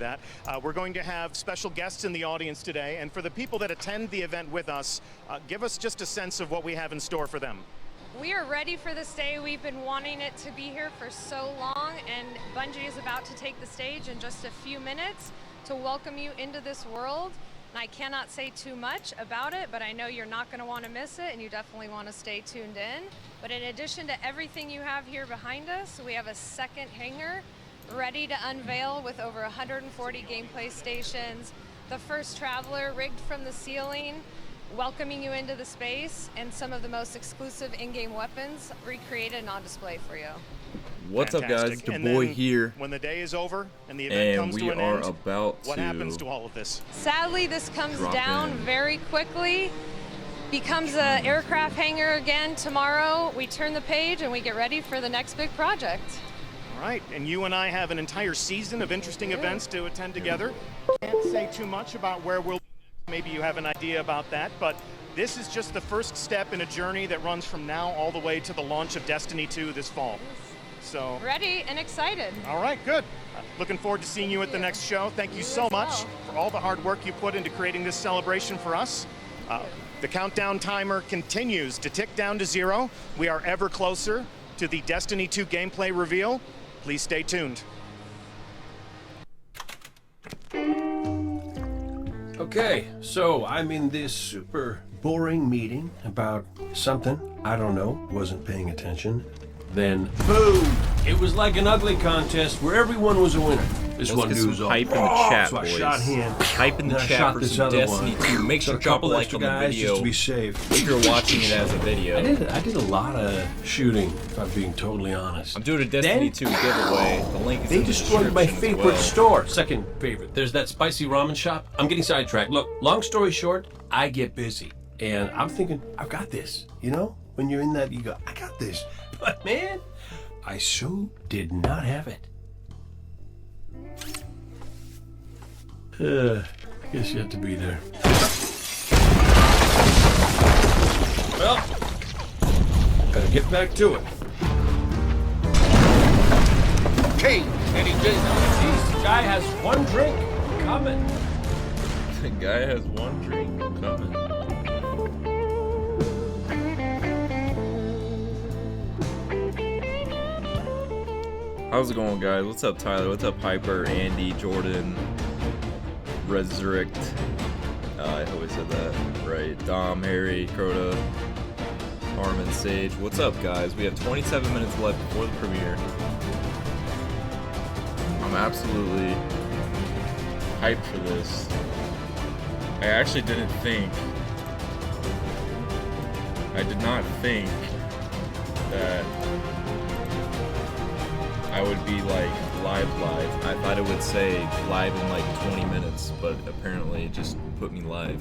that. We're going to have special guests in the audience today, and for the people that attend the event with us, give us just a sense of what we have in store for them. We are ready for this day. We've been wanting it to be here for so long, and Bungie is about to take the stage in just a few minutes to welcome you into this world. And I cannot say too much about it, but I know you're not going to want to miss it, and you definitely want to stay tuned in. But in addition to everything you have here behind us, we have a second hangar ready to unveil with over 140 gameplay stations, the first Traveler rigged from the ceiling, welcoming you into the space, and some of the most exclusive in-game weapons recreated and on display for you. What's up, guys? It's your boy here. When the day is over and the event comes to an end, what happens to all of this? Sadly, this comes down very quickly. Becomes an aircraft hangar again tomorrow. We turn the page and we get ready for the next big project. All right, and you and I have an entire season of interesting events to attend together. Can't say too much about where we'll be. Maybe you have an idea about that, but this is just the first step in a journey that runs from now all the way to the launch of Destiny 2 this fall. So ready and excited. All right, good. Looking forward to seeing you at the next show. Thank you so much for all the hard work you put into creating this celebration for us. The countdown timer continues to tick down to 0. We are ever closer to the Destiny 2 gameplay reveal. Please stay tuned. Okay, so I'm in this super boring meeting about something, I don't know, wasn't paying attention. Then, boom! It was like an ugly contest where everyone was a winner. This one dude's all, hype in the chat, so I boys. shot him. Hype in the chat for some Destiny 2. Make sure to drop a like on the video just to be safe. if you're watching it as a video. I did a lot of shooting, if I'm being totally honest. I'm doing a Destiny 2 giveaway. The link is in They the destroyed my description as favorite well. store. Second favorite. There's that spicy ramen shop. I'm getting sidetracked. Look, long story short, I get busy. And I'm thinking, I've got this. You know? When you're in that, you go, I got this. But man, I so did not have it. I guess you have to be there. Well, gotta get back to it. Hey, any business? The guy has one drink coming. The guy has one drink coming. How's it going, guys? What's up, Tyler? What's up, Hyper, Andy, Jordan, Resurrect? I always said that right. Dom, Harry, Crota, Armin, Sage. What's up, guys? We have 27 minutes left before the premiere. I'm absolutely hyped for this. I actually did not think that I would be like live. I thought it would say live in like 20 minutes, but apparently it just put me live.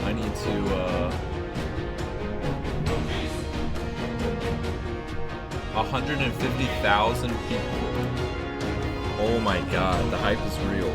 I need to 150,000 people. Oh my god, the hype is real.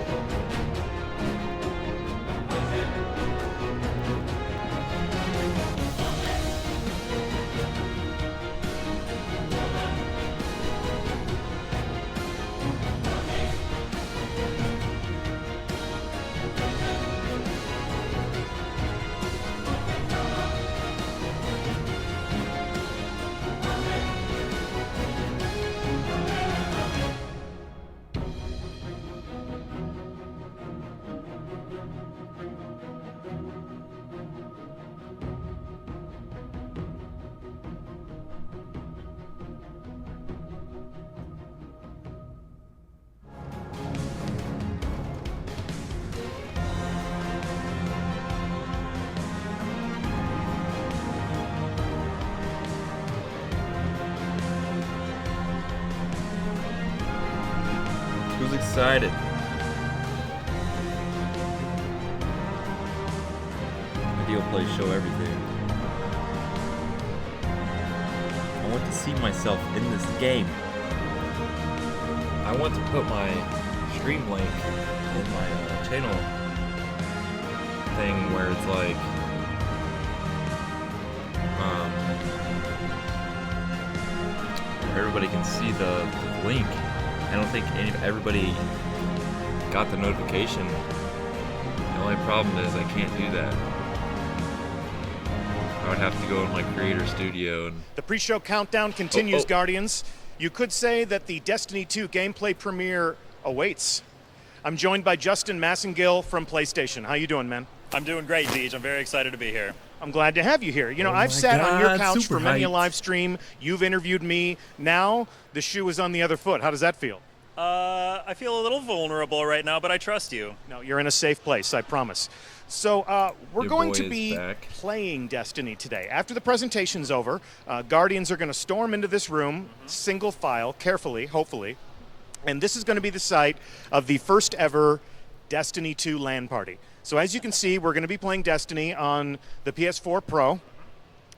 Who's excited? iDeaLPlay show everything. I want to see myself in this game. I want to put my stream link in my channel thing where it's like, where everybody can see the link. I don't think everybody got the notification. The only problem is I can't do that. I would have to go in my creator studio and... The pre-show countdown continues, Guardians. You could say that the Destiny 2 gameplay premiere awaits. I'm joined by Justin Massengill from PlayStation. How you doing, man? I'm doing great, Deej. I'm very excited to be here. I'm glad to have you here. You know, I've sat on your couch for many a live stream. You've interviewed me. Now the shoe is on the other foot. How does that feel? I feel a little vulnerable right now, but I trust you. No, you're in a safe place, I promise. So we're going to be back. playing Destiny today. After the presentation's over, Guardians are going to storm into this room, single file, carefully, hopefully. And this is going to be the site of the first ever Destiny 2 LAN party. So as you can see, we're going to be playing Destiny on the PS4 Pro. Are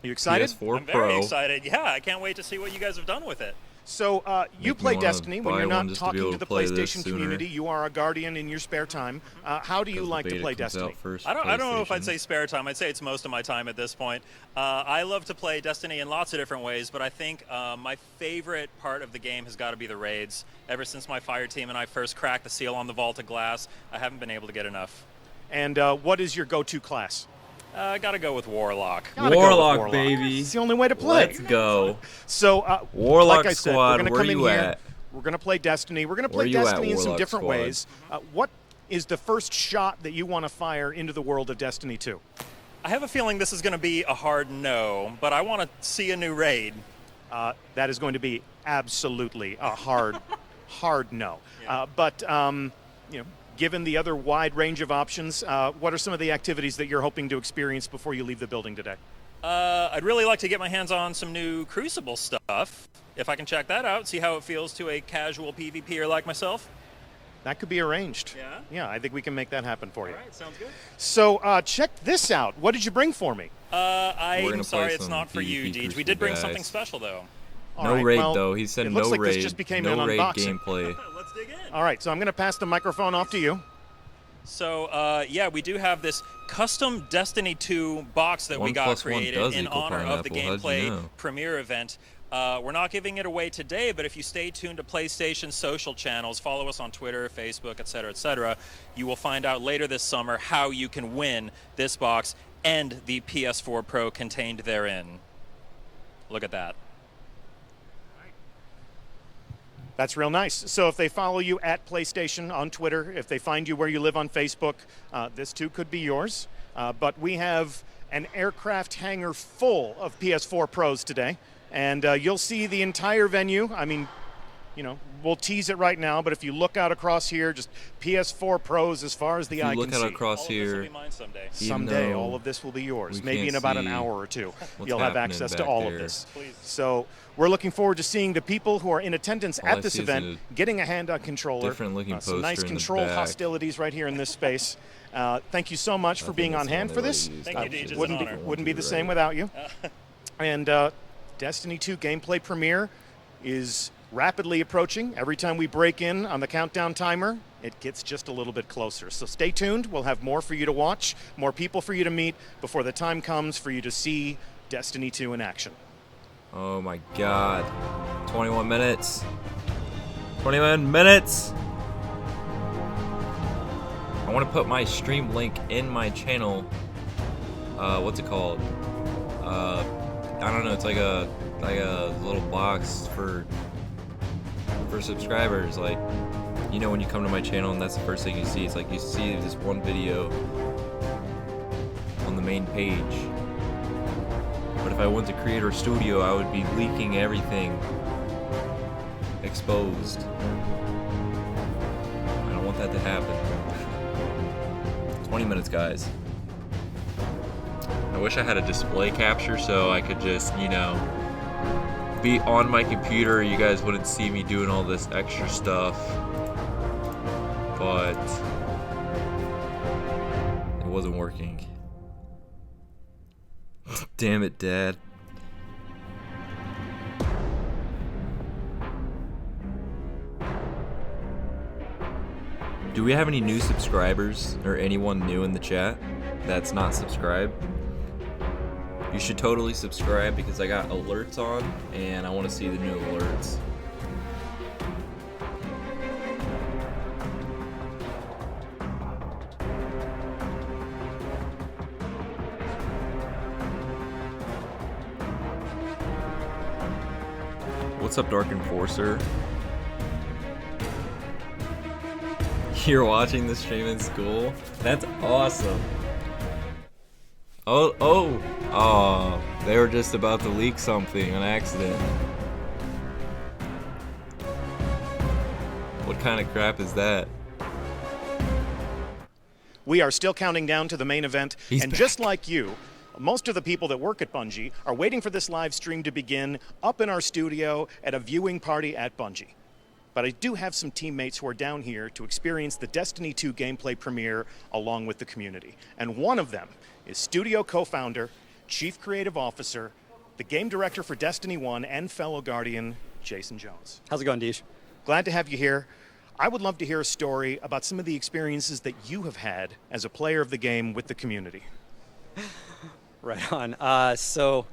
you excited? PS4 I'm Pro. very excited. Yeah, I can't wait to see what you guys have done with it. So you Make me play wanna Destiny when buy you're one not just to be talking able to the to play this PlayStation sooner. community. You are a Guardian in your spare time. How do you like to play Destiny? I don't know if I'd PlayStation. say spare time. I'd say it's most of my time at this point. I love to play Destiny in lots of different ways, but I think my favorite part of the game has got to be the raids. Ever since my fire team and I first cracked the seal on the Vault of Glass, I haven't been able to get enough. And what is your go-to class? I gotta go with Warlock. Gotta go with Warlock, baby. It's the only way to play. Let's go. So, Warlock like I said, Squad, we're going to where come in you here. at? We're going to play Destiny. We're going to Where play you at, Destiny in some Warlock different Squad? ways. What is the first shot that you want to fire into the world of Destiny 2? I have a feeling this is going to be a hard no, but I want to see a new raid. That is going to be absolutely a hard, hard no. Yeah. But you know, given the other wide range of options, what are some of the activities that you're hoping to experience before you leave the building today? I'd really like to get my hands on some new Crucible stuff. If I can check that out, see how it feels to a casual PvPer like myself. That could be arranged. Yeah? Yeah, I think we can make that happen for you. All right, sounds good. So check this out. What did you bring for me? I'm gonna sorry play it's some not for you, PvP Deej. We Crucible, did bring guys. something special, though. All No right, raid well, though. He said it no looks like raid. this just became no an raid unboxing. gameplay. Let's dig in. All right, so I'm going to pass the microphone off to you. So, yeah, we do have this custom Destiny 2 box that we 1 got plus 1 created does in equal honor of the pineapple. How'd you gameplay know? premiere event. We're not giving it away today, but if you stay tuned to PlayStation social channels, follow us on Twitter, Facebook, etc., you will find out later this summer how you can win this box and the PS4 Pro contained therein. Look at that. That's real nice. So if they follow you at PlayStation on Twitter, if they find you where you live on Facebook, this too could be yours. But we have an aircraft hangar full of PS4 Pros today, and you'll see the entire venue. I mean, you know, we'll tease it right now, but if you look out across here, just PS4 Pros as far as the If you eye look can out see. across All of this will here, be mine someday. Someday, though all of this will be yours. we Maybe can't in about an see hour or two, what's you'll have happening access to back all of there. this. Please. So we're looking forward to seeing the people who are in attendance All I at this see is event getting a hand on controller. different looking Some nice poster in the controlled back. hostilities right here in this space. Thank you so much for think being that's on the hand only for way this. to use Thank you, Deej. It's an Wouldn't honor. be the same without you. And Destiny 2 gameplay premiere is rapidly approaching. Every time we break in on the countdown timer, it gets just a little bit closer. So stay tuned. We'll have more for you to watch, more people for you to meet before the time comes for you to see Destiny 2 in action. Oh my god. 21 minutes. 21 minutes. I want to put my stream link in my channel. What's it called? I don't know. It's like a little box for subscribers. Like, you know, when you come to my channel and that's the first thing you see, it's like you see this one video on the main page. But if I went to Creator Studio, I would be leaking everything exposed. I don't want that to happen. 20 minutes, guys. I wish I had a display capture so I could just, you know, be on my computer. You guys wouldn't see me doing all this extra stuff. But it wasn't working. Damn it, Dad. Do we have any new subscribers or anyone new in the chat that's not subscribed? You should totally subscribe because I got alerts on and I want to see the new alerts. What's up, Dark Enforcer? You're watching the stream in school? That's awesome. Oh, they were just about to leak something on accident. What kind of crap is that? We are still counting down to the main event, and back. Just like you, most of the people that work at Bungie are waiting for this live stream to begin up in our studio at a viewing party at Bungie. But I do have some teammates who are down here to experience the Destiny 2 gameplay premiere along with the community. And one of them is studio co-founder, chief creative officer, the game director for Destiny 1, and fellow Guardian, Jason Jones. How's it going, Deesh? Glad to have you here. I would love to hear a story about some of the experiences that you have had as a player of the game with the community. Right on. So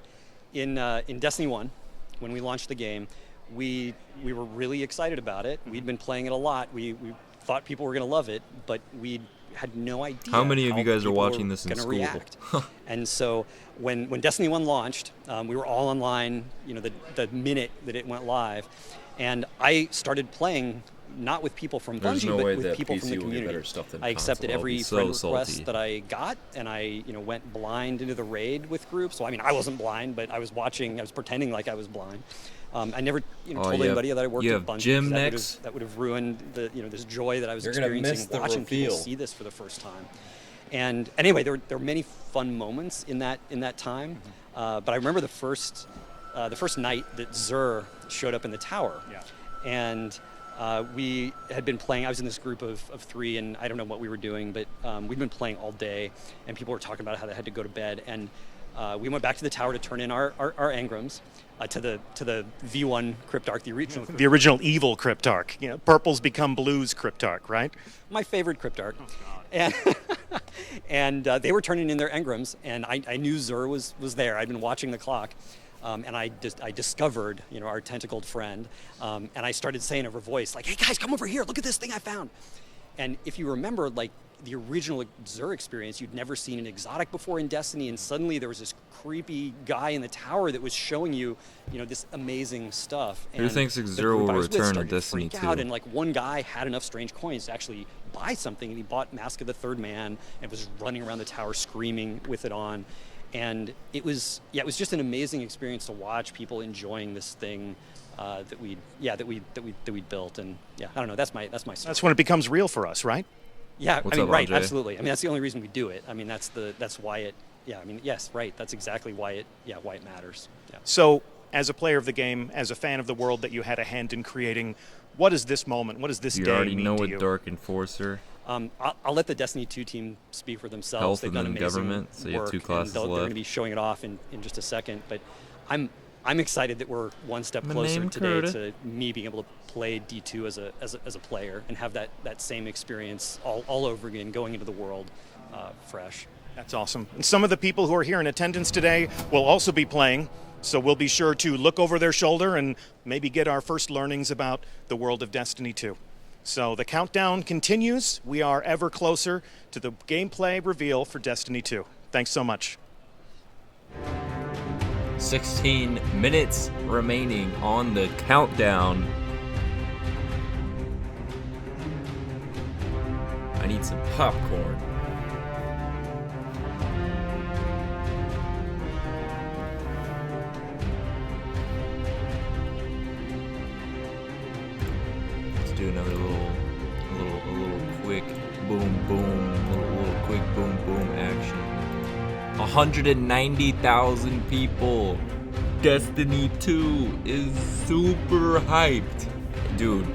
in Destiny 1, when we launched the game, we were really excited about it. We'd been playing it a lot. We thought people were going to love it, but we had no idea How many of you guys are people watching were this in gonna school? react. And so when Destiny 1 launched, we were all online, the minute that it went live. And I started playing not with people from There's Bungie, no but way with that people PC from the will get community. better stuff than I accepted console. I'll every be so friend salty. request that I got, and I went blind into the raid with groups. So I mean, I wasn't blind, but I was watching. I was pretending like I was blind. I never told anybody that I worked at Bungie. Gym 'cause next. that would have ruined the this joy that I was You're gonna experiencing miss the watching people reveal. see this for the first time. And anyway, there were many fun moments in that time. But I remember the first night that Xur showed up in the tower. Yeah. And we had been playing. I was in this group of 3, and I don't know what we were doing, but we'd been playing all day, and people were talking about how they had to go to bed. And we went back to the tower to turn in our engrams to the V1 Cryptarch, the original. The original evil Cryptarch. Purple's become blue's Cryptarch, right? My favorite Cryptarch. Oh, God. And they were turning in their engrams, and I knew Xur was there. I'd been watching the clock. And I discovered, our tentacled friend, and I started saying over voice, like, "Hey guys, come over here! Look at this thing I found!" And if you remember, like the original Xur experience, you'd never seen an exotic before in Destiny, and suddenly there was this creepy guy in the tower that was showing you, this amazing stuff. Who And thinks the Xur group will I was with return in started to Destiny freak 2? out, and like one guy had enough strange coins to actually buy something, and he bought Mask of the Third Man and was running around the tower screaming with it on. And it was just an amazing experience to watch people enjoying this thing that we built. And I don't know, that's my story. That's when it becomes real for us, right? Yeah, What's I mean, up, right, RJ? absolutely. I mean, that's the only reason we do it. I mean, that's why it. Yeah, I mean, yes, right. That's exactly why it matters. Yeah. So, as a player of the game, as a fan of the world that you had a hand in creating, what is this moment? What does this You day already mean know to what you? Dark Enforcer. I'll let the Destiny 2 team speak for themselves. Health They've and done then amazing government, so you have work, two classes and they're going left. to be showing it off in just a second. But I'm excited that we're one step My closer name today Curtis. to me being able to play D2 as a player and have that same experience all over again, going into the world fresh. That's awesome. And some of the people who are here in attendance today will also be playing, so we'll be sure to look over their shoulder and maybe get our first learnings about the world of Destiny 2. So the countdown continues. We are ever closer to the gameplay reveal for Destiny 2. Thanks so much. 16 minutes remaining on the countdown. I need some popcorn. Let's do another little quick boom boom, little quick boom boom action. 190,000 people. Destiny 2 is super hyped. Dude,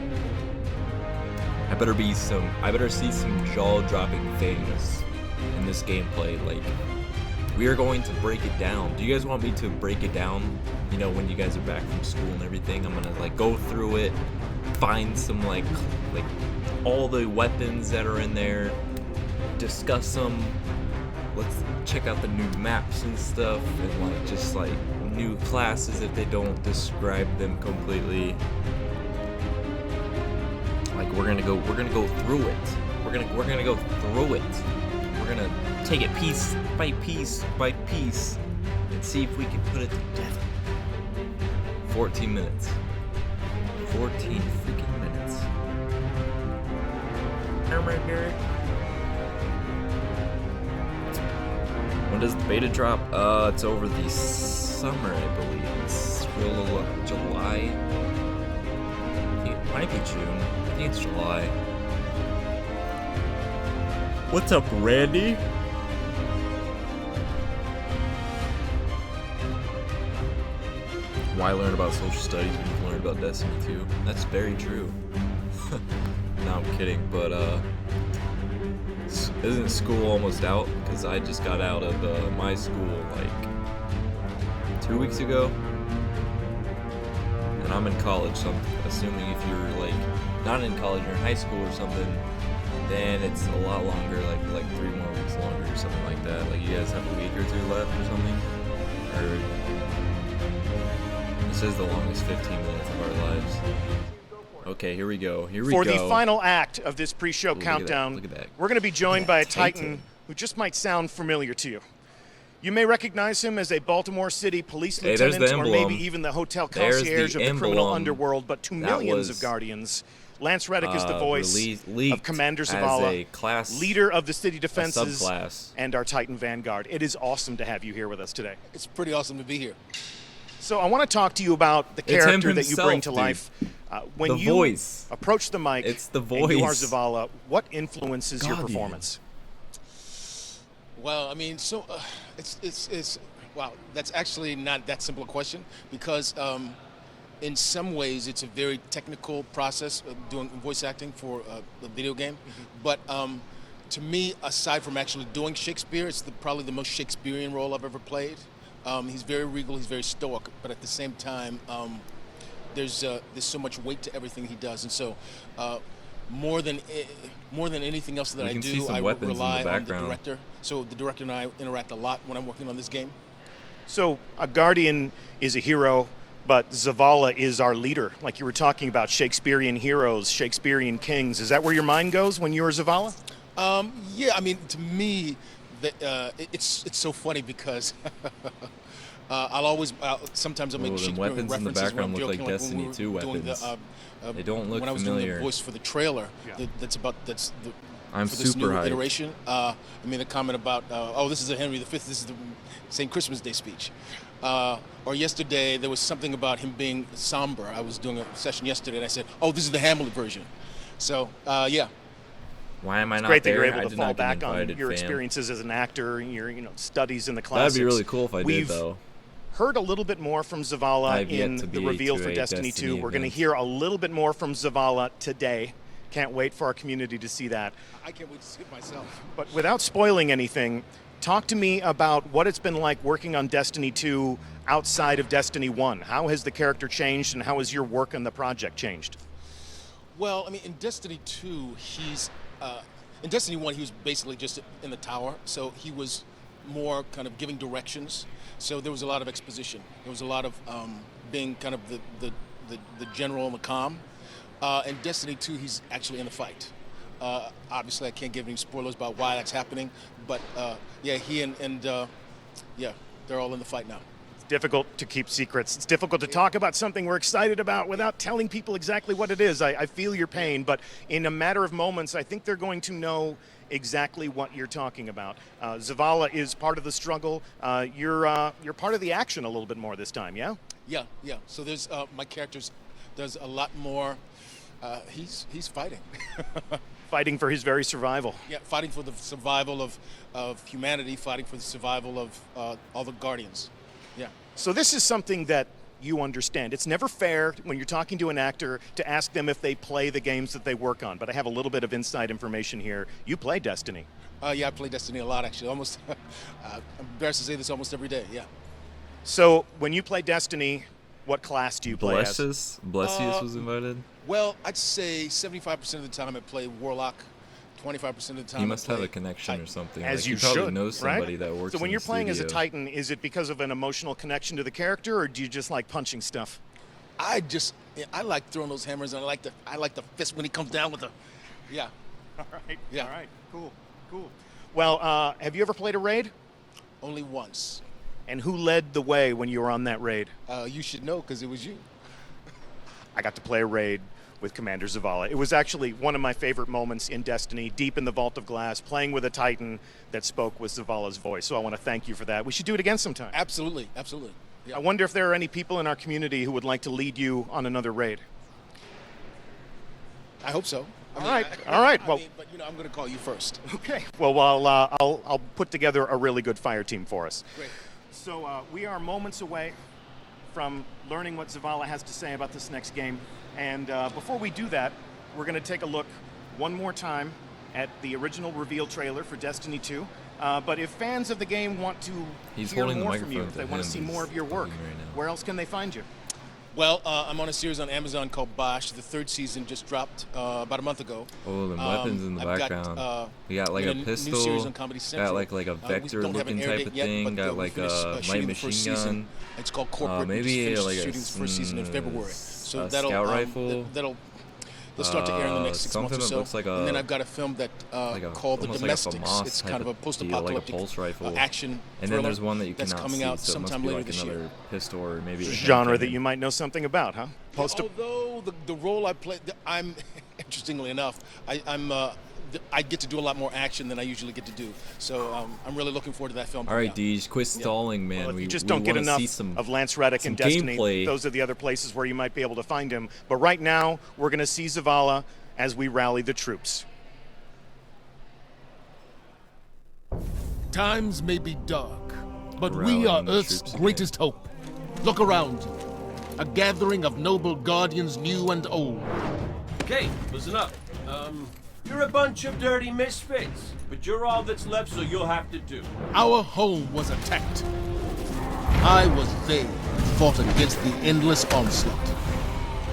I better see some jaw-dropping things in this gameplay. Like, we are going to break it down. Do you guys want me to break it down? When you guys are back from school and everything, I'm gonna like go through it, find some like all the weapons that are in there, discuss them. Let's check out the new maps and stuff, and like just like new classes if they don't describe them completely. Like we're gonna go through it. We're gonna go through it. We're gonna take it piece by piece by piece and see if we can put it together. 14 minutes. 14 freaking minutes. Oh my god. When does the beta drop? It's over the summer, I believe. It's July. I think it might be June. I think it's July. What's up, Randy? Why learn about social studies when you can learn about Destiny 2? That's very true. No, I'm kidding, but isn't school almost out? Because I just got out of my school like 2 weeks ago, and I'm in college. So I'm assuming if you're like not in college, you're in high school or something, then it's a lot longer, like 3 more weeks longer or something like that. Like you guys have a week or 2 left or something, or this is the longest 15 minutes of our lives. Okay, here we go. For the final act of this pre-show countdown, look at that. we're going to be joined by a Titan who just might sound familiar to you. You may recognize him as a Baltimore City police lieutenant, or maybe even the hotel concierge of the criminal underworld, but to millions of Guardians, Lance Reddick is the voice of Commander Zavala, leader of the city defenses, and our Titan Vanguard. It is awesome to have you here with us today. It's pretty awesome to be here. So I want to talk to you about the character that you bring to life. When you approach the mic, it's the voice. And you are Zavala, what influences your performance? Well, I mean, so it's wow. That's actually not that simple a question, because in some ways it's a very technical process of doing voice acting for a video game. Mm-hmm. But to me, aside from actually doing Shakespeare, it's probably the most Shakespearean role I've ever played. He's very regal, he's very stoic, but at the same time, there's so much weight to everything he does, and so more than anything else that I do, I rely on the director. So the director and I interact a lot when I'm working on this game. So a Guardian is a hero, but Zavala is our leader. Like you were talking about Shakespearean heroes, Shakespearean kings. Is that where your mind goes when you're Zavala? Yeah, I mean, to me, it's so funny because sometimes I'll make Shakespearean references in the background when I'm joking, like Destiny 2 weapons. They don't look familiar. When I was doing the voice for the trailer, I'm for this super new hyped. iteration. I made a comment about, this is a Henry V. This is the St. Christmas Day speech. Or yesterday, there was something about him being somber. I was doing a session yesterday, and I said, this is the Hamlet version. So, yeah. Why am I not great there? That you're able to fall back on your experiences as an actor, your studies in the classics. That'd be really cool if I did, though. Heard a little bit more from Zavala in the reveal for Destiny 2. We're going to hear a little bit more from Zavala today. Can't wait for our community to see that. I can't wait to see it myself. But without spoiling anything, talk to me about what it's been like working on Destiny 2 outside of Destiny 1. How has the character changed, and how has your work on the project changed? Well, I mean, in Destiny 2, in Destiny 1, he was basically just in the tower, so he was more kind of giving directions. So there was a lot of exposition. There was a lot of being kind of the general and the comm. In Destiny 2, he's actually in the fight. Obviously, I can't give any spoilers about why that's happening, but yeah, he and they're all in the fight now. Difficult to keep secrets. It's difficult to talk about something we're excited about without telling people exactly what it is. I feel your pain, but in a matter of moments, I think they're going to know exactly what you're talking about. Zavala is part of the struggle. You're part of the action a little bit more this time, yeah? Yeah. So there's my character's does a lot more. He's fighting. Fighting for his very survival. Yeah, fighting for the survival of humanity, fighting for the survival of all the Guardians. Yeah. So this is something that you understand. It's never fair when you're talking to an actor to ask them if they play the games that they work on, but I have a little bit of inside information here. You play Destiny. Yeah, I play Destiny a lot, actually. Almost, I'm embarrassed to say this, almost every day, yeah. So when you play Destiny, What class do you play as? Blessius was invited. Well, I'd say 75% of the time I play Warlock. 25% of the time He must I play have a connection Titan. or something. As like, you he probably should, knows somebody right? that works So when in you're the playing as a studio. Titan, is it because of an emotional connection to the character, or do you just like punching stuff? I like throwing those hammers, and I like the fist when he comes down with the, yeah. All right. Yeah. All right. Cool. Well, have you ever played a raid? Only once. And who led the way when you were on that raid? You should know because it was you. I got to play a raid with Commander Zavala. It was actually one of my favorite moments in Destiny, deep in the Vault of Glass, playing with a Titan that spoke with Zavala's voice. So I want to thank you for that. We should do it again sometime. Absolutely. Yeah. I wonder if there are any people in our community who would like to lead you on another raid. I hope so. All right. Well, but I'm going to call you first. okay. Well, I'll put together a really good fire team for us. Great. So we are moments away from learning what Zavala has to say about this next game. And before we do that, we're going to take a look one more time at the original reveal trailer for Destiny 2. But if fans of the game want to hear more from you, if they want to see more of your work, where else can they find you? Well, I'm on a series on Amazon called Bosch. The 3rd season just dropped about a month ago. Oh, the weapons in the background. We got like a pistol. New series on Comedy Central. Got like a vector-looking type of thing. Got like a light machine gun. It's called Corporate. Maybe like shooting the first season in February. So a that'll scout rifle. They'll start to air in the next 6 months or so. Looks like and then I've got a film that called The Domestics. It's kind of a post-apocalyptic action and then there's one that you cannot that's coming see, out so sometime it later must be this like year. another pistol or maybe a Genre that you might know something about, huh? Although the role I play, I'm interestingly enough, I get to do a lot more action than I usually get to do. So I'm really looking forward to that film. All right, Deej, quit stalling, man. Well, if you just we don't get enough some, of Lance Reddick in Destiny, gameplay. those are the other places where you might be able to find him. But right now, we're going to see Zavala as we rally the troops. Times may be dark, but Rallying we are the Earth's troops greatest hope. Look around you. A gathering of noble guardians new and old. Okay, listen up. You're a bunch of dirty misfits, but you're all that's left, so you'll have to do. Our home was attacked. I was there and fought against the endless onslaught.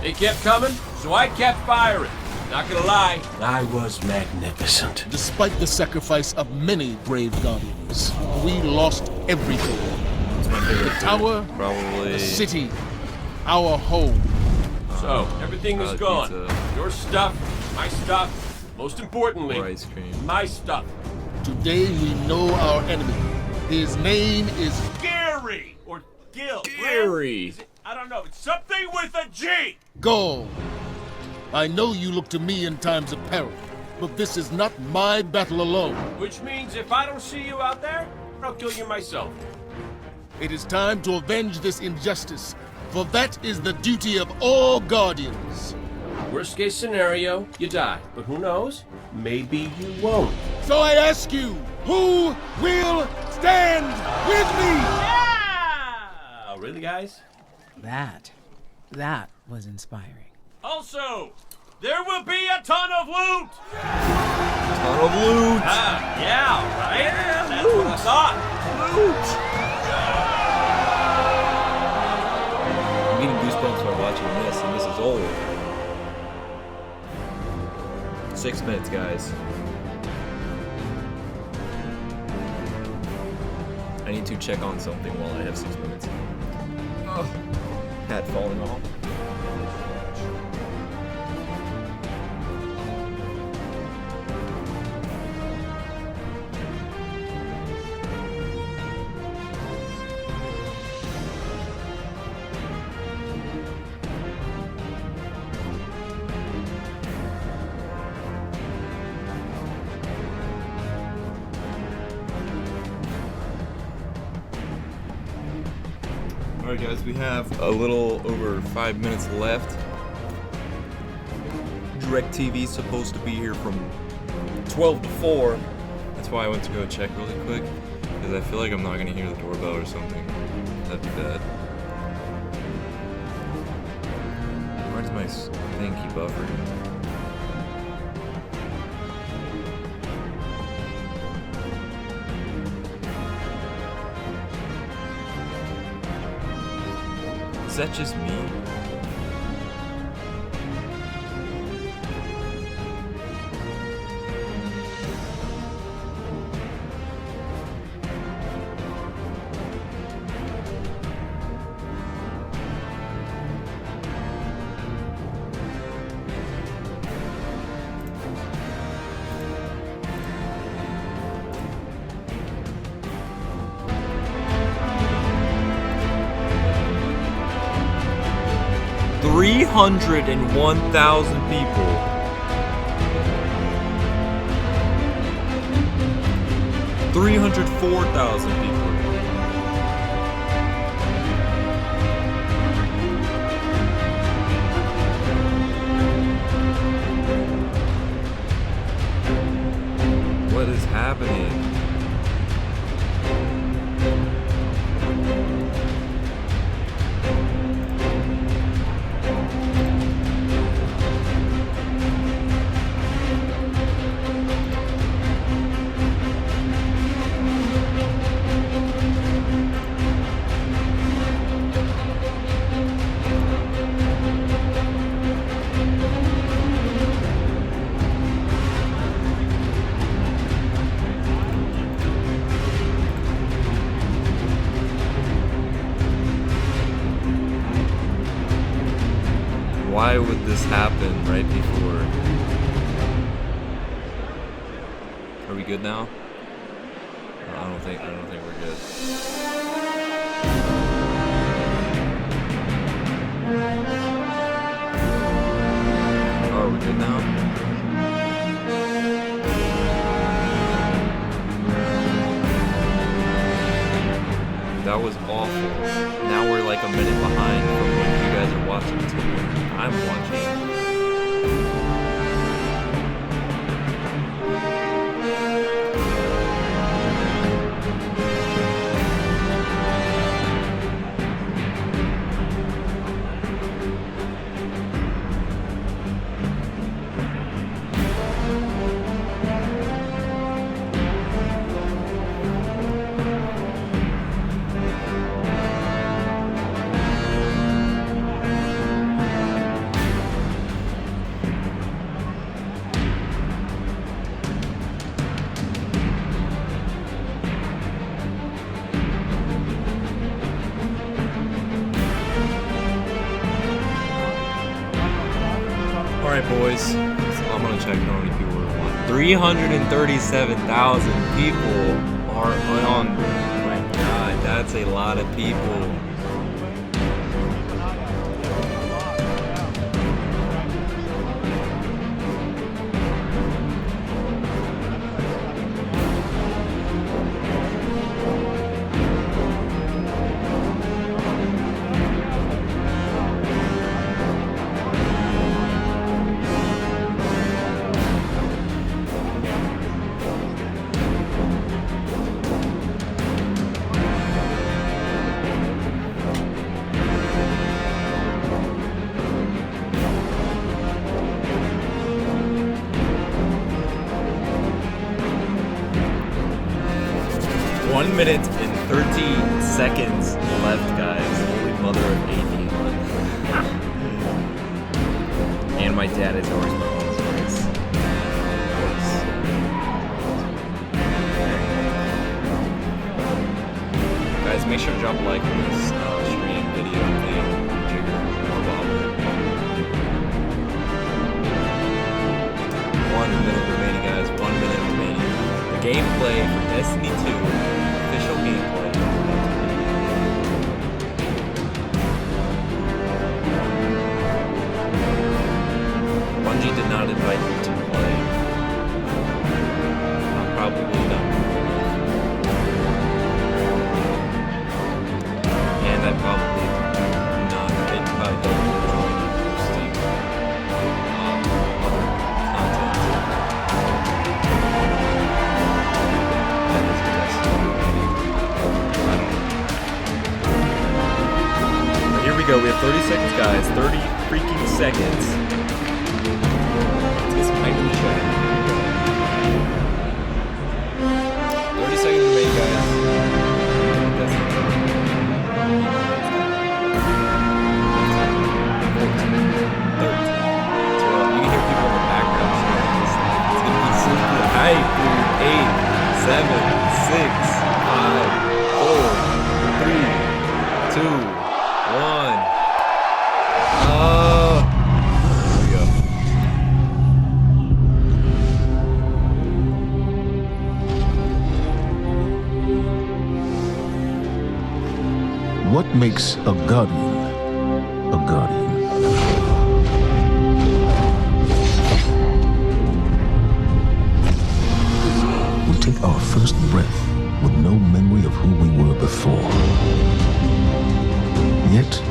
They kept coming, so I kept firing. Not gonna lie, I was magnificent. Despite the sacrifice of many brave guardians, we lost everything. The tower, Probably. the city, our home. So, everything is gone. pizza. Your stuff, my stuff, most importantly, Or ice cream. my stuff. Today we know our enemy. His name is Gary! Or Gil. Gary. Is it- I don't know. It's something with a G! Gaul. I know you look to me in times of peril, but this is not my battle alone. Which means if I don't see you out there, I'll kill you myself. It is time to avenge this injustice, for that is the duty of all guardians. Worst case scenario, you die. But who knows? Maybe you won't. So I ask you, who will stand with me? Yeah! Really, guys? That was inspiring. Also, there will be a ton of loot! Ton of loot. Yeah, right? Yeah, that's what I thought. I'm getting goosebumps by watching this, and this is old. 6 minutes, guys. I need to check on something while I have 6 minutes. Ugh. Hat falling off. Alright guys, we have a little over 5 minutes left. DirecTV's supposed to be here from 12 to 4. That's why I went to go check really quick, because I feel like I'm not going to hear the doorbell or something. That'd be bad. Where's my thing keep buffering? Is that just me? $301,000 people. $304,000 people. What is happening? Why would this happen right before? Are we good now? I don't think we're good. Oh, are we good now? That was awful. Now we're like a minute behind from when you guys are watching too. I'm watching. Alright boys, so I'm gonna check how many people are on. 337,000 people are on. Oh my god, that's a lot of people. One minute and 13 seconds left, guys. Holy mother of 81. And my dad is always my mom's voice. Guys, make sure to drop a like on this stream video thing. Jigger or Bobber. 1 minute remaining, guys. 1 minute remaining. The gameplay for Destiny 2. Official gameplay. Bungie did not invite me to play. I'm probably done. And I probably not been probably done posting other content. That is Destiny. Here we go. We have 30 seconds, guys. 30 freaking seconds. Let's get some hype in the chat. 30 seconds remaining, guys. right, dude. 8, 7, 6, 5, 4, 3, 2, 1. There we go. What makes a guardian a guardian? We take our first breath with no memory of who we were before. Yet,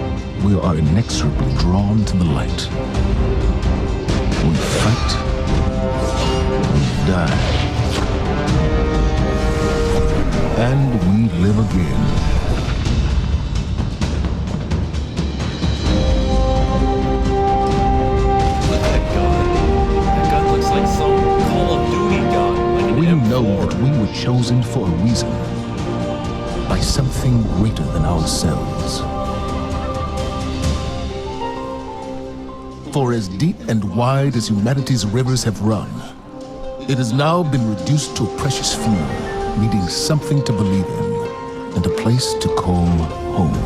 we are inexorably drawn to the light. We fight. We die. And we live again. Look at that gun. That gun looks like some Call of Duty gun. Like an We M4. know that we were chosen for a reason. By something greater than ourselves. For as deep and wide as humanity's rivers have run, it has now been reduced to a precious few, needing something to believe in and a place to call home.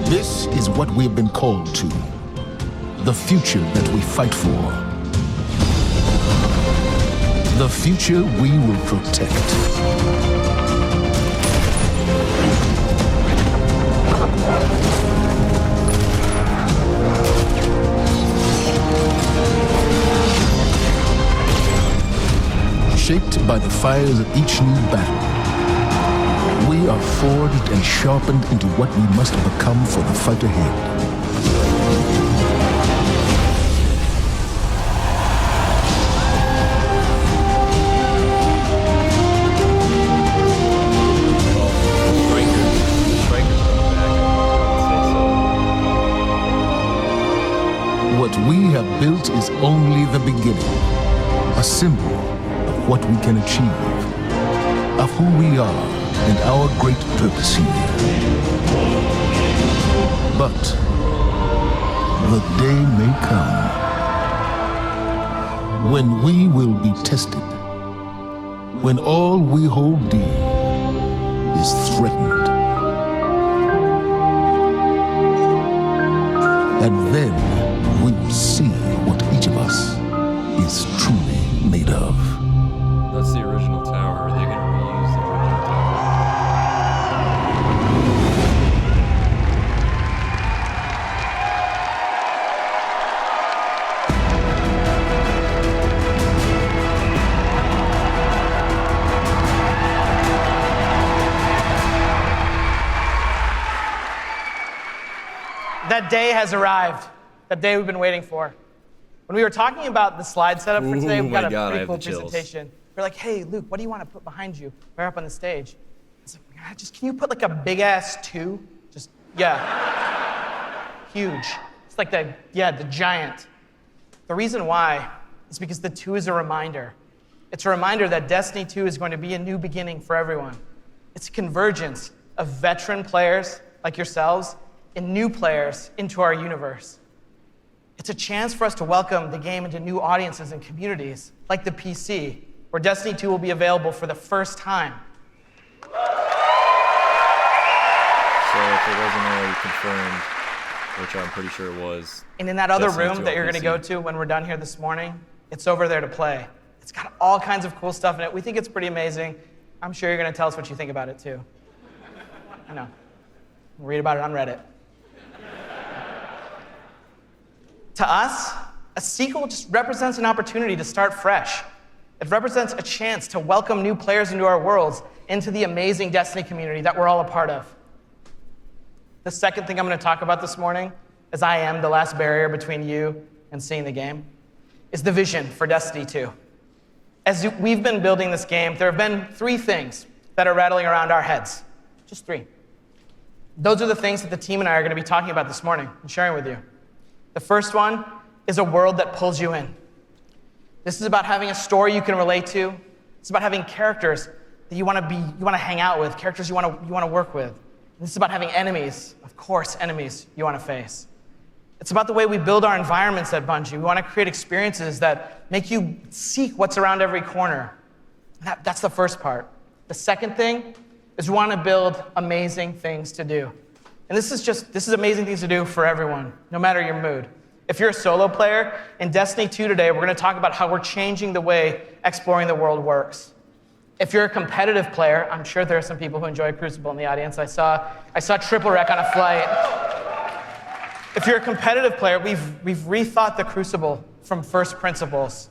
This is what we have been called to. The future that we fight for. The future we will protect. Shaped by the fires of each new battle, we are forged and sharpened into what we must become for the fight ahead. Striker's coming back. What we have built is only the beginning, a symbol of what we can achieve, of who we are and our great purpose here. But the day may come when we will be tested, when all we hold dear is threatened. And then we will see what each of us is truly made of. That's the original tower. Are they going to reuse the original tower? That day has arrived. That day we've been waiting for. When we were talking about the slide setup for today, we my got a God, I pretty have cool the chills. presentation. We're like, hey, Luke, what do you want to put behind you? Right up on the stage. I was like, just can you put like a big ass 2? Just, yeah. Huge. It's like the giant. The reason why is because the 2 is a reminder. It's a reminder that Destiny 2 is going to be a new beginning for everyone. It's a convergence of veteran players like yourselves and new players into our universe. It's a chance for us to welcome the game into new audiences and communities, like the PC, where Destiny 2 will be available for the first time. So if it wasn't already confirmed, which I'm pretty sure it was. And in that other Destiny 2 room that on you're gonna PC. go to when we're done here this morning, it's over there to play. It's got all kinds of cool stuff in it. We think it's pretty amazing. I'm sure you're gonna tell us what you think about it too. I know. Read about it on Reddit. To us, a sequel just represents an opportunity to start fresh. It represents a chance to welcome new players into our worlds, into the amazing Destiny community that we're all a part of. The second thing I'm going to talk about this morning, as I am the last barrier between you and seeing the game, is the vision for Destiny 2. As we've been building this game, there have been 3 things that are rattling around our heads. Just 3. Those are the things that the team and I are going to be talking about this morning and sharing with you. The first one is a world that pulls you in. This is about having a story you can relate to. It's about having characters that you want to hang out with, characters you want to work with. This is about having enemies, of course, enemies you want to face. It's about the way we build our environments at Bungie. We want to create experiences that make you seek what's around every corner. That's the first part. The second thing is we want to build amazing things to do. And this is amazing things to do for everyone, no matter your mood. If you're a solo player, in Destiny 2 today, we're going to talk about how we're changing the way exploring the world works. If you're a competitive player, I'm sure there are some people who enjoy Crucible in the audience. I saw Triple Wreck on a flight. If you're a competitive player, we've rethought the Crucible from first principles.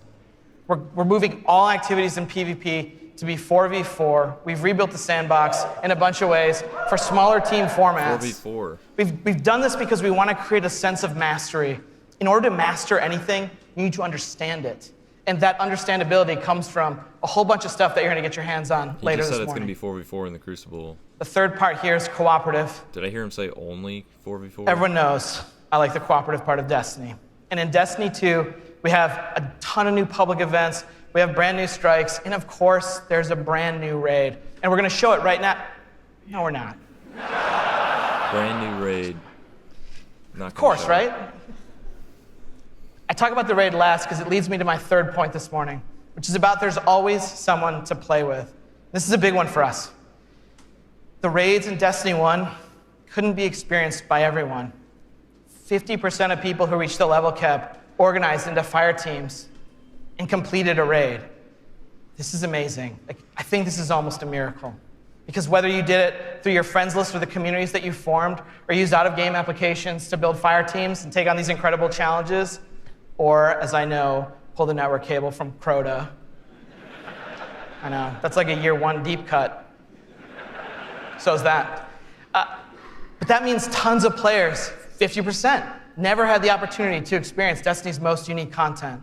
We're moving all activities in PvP to be 4v4. We've rebuilt the sandbox in a bunch of ways for smaller team formats. 4v4. We've done this because we want to create a sense of mastery. In order to master anything, you need to understand it. And that understandability comes from a whole bunch of stuff that you're going to get your hands on later this morning. You just said it's going to be 4v4 in the Crucible. The third part here is cooperative. Did I hear him say only 4v4? Everyone knows I like the cooperative part of Destiny. And in Destiny 2, we have a ton of new public events. We have brand new strikes. And of course, there's a brand new raid. And we're going to show it right now. No, we're not. Brand new raid. Of course, right? I talk about the raid last because it leads me to my third point this morning, which is about there's always someone to play with. This is a big one for us. The raids in Destiny 1 couldn't be experienced by everyone. 50% of people who reached the level cap organized into fire teams and completed a raid. This is amazing. I think this is almost a miracle. Because whether you did it through your friends list or the communities that you formed, or used out-of-game applications to build fire teams and take on these incredible challenges, or, as I know, pull the network cable from Crota. I know, that's like a year one deep cut. So is that. But that means tons of players, 50%, never had the opportunity to experience Destiny's most unique content.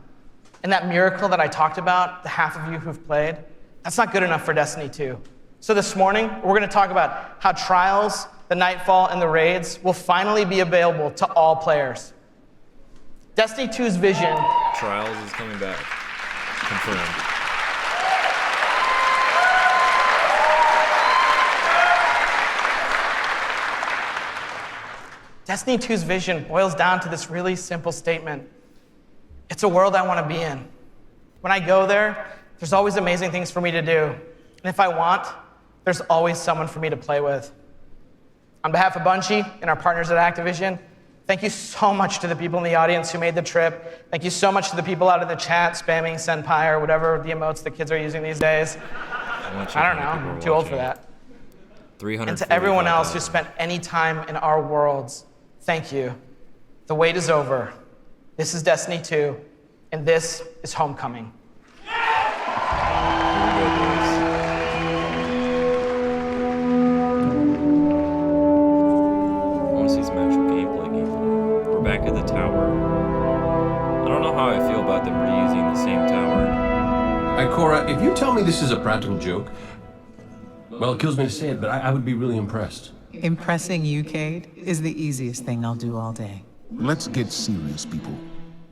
And that miracle that I talked about, the half of you who've played, that's not good enough for Destiny 2. So this morning, we're going to talk about how Trials, the Nightfall, and the raids will finally be available to all players. Destiny 2's vision. Trials is coming back. Confirmed. Destiny 2's vision boils down to this really simple statement. It's a world I want to be in. When I go there, there's always amazing things for me to do. And if I want, there's always someone for me to play with. On behalf of Bungie and our partners at Activision, thank you so much to the people in the audience who made the trip. Thank you so much to the people out in the chat spamming Senpai or whatever the emotes the kids are using these days. I don't know, I'm too old for that. And to everyone else who spent any time in our worlds, thank you. The wait is over. This is Destiny 2, and this is Homecoming. Back at the tower. I don't know how I feel about them reusing the same tower. Cora, if you tell me this is a practical joke, well, it kills me to say it, but I would be really impressed. Impressing you, Cade, is the easiest thing I'll do all day. Let's get serious, people.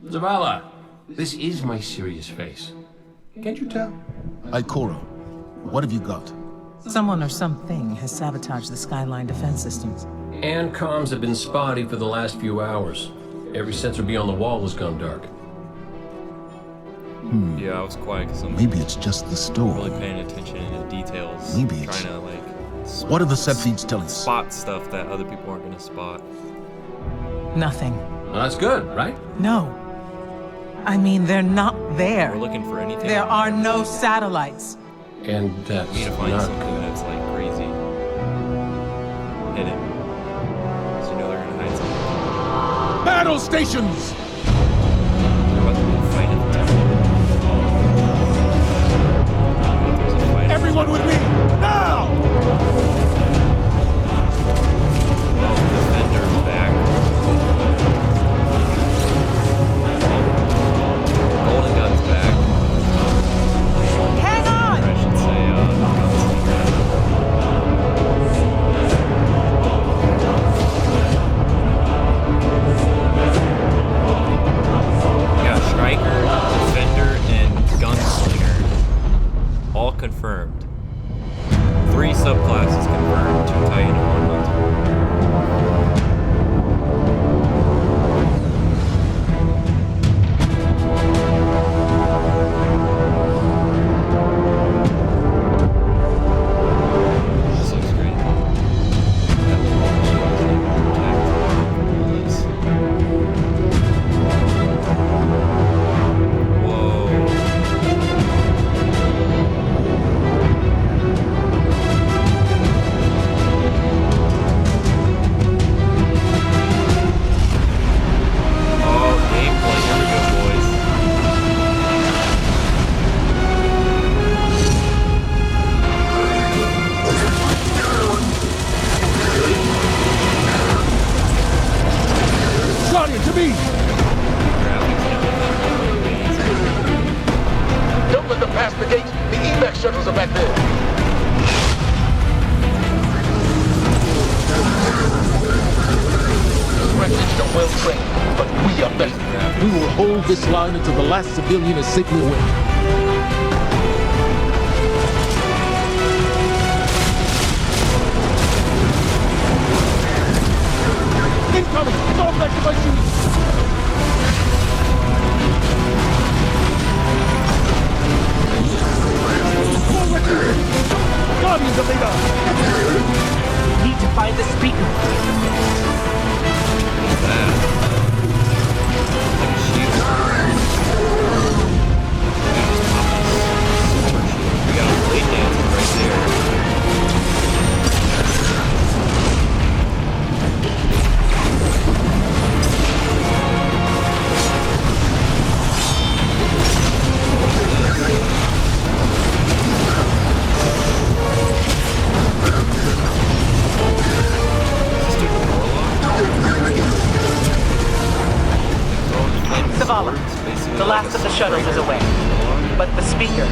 Zavala, this is my serious face. Can't you tell? Ikora, what have you got? Someone or something has sabotaged the Skyline defense systems. And comms have been spotty for the last few hours. Every sensor beyond the wall has gone dark. Yeah, I was quiet because I'm Maybe it's just the storm. really paying attention to the details. Maybe it's... Trying to, What are the set feeds telling us? Spot stuff that other people aren't going to spot. Nothing. Well, that's good, right? No. I mean, they're not there. We're looking for anything. There are no satellites. And that's We need to find not something good. that's crazy. Hit it. So you know they're going to hide something. Battle stations! They're about to be a fight at the tower. There's a fight. Everyone with me, now! Defender's back. Golden Gun's back. Hang on! Or I should say, yeah, Striker, Defender, and Gunslinger. All confirmed. 3 subclasses confirmed, 2 Titan and 1 Hunter. shuttles are back there. Refugees are well trained, but we are better. We will hold this line until the last civilian is safely away. Incoming! Fall back to my shoes! Guardians of Vega! Need to find the speaker. We got a blade dance right there. Zavala, the last of the shuttles is away. But the speaker,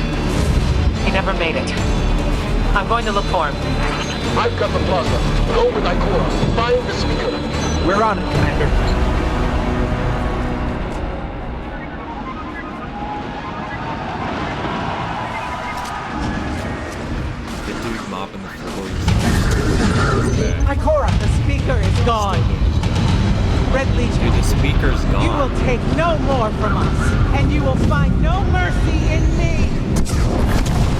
he never made it. I'm going to look for him. I've got the plaza. Go with Ikora. Find the speaker. We're on it, Commander. The dude mopping the floors. Ikora, the speaker is gone. Red Legion, Dude, the speaker's gone. you will take no more from us, and you will find no mercy in me.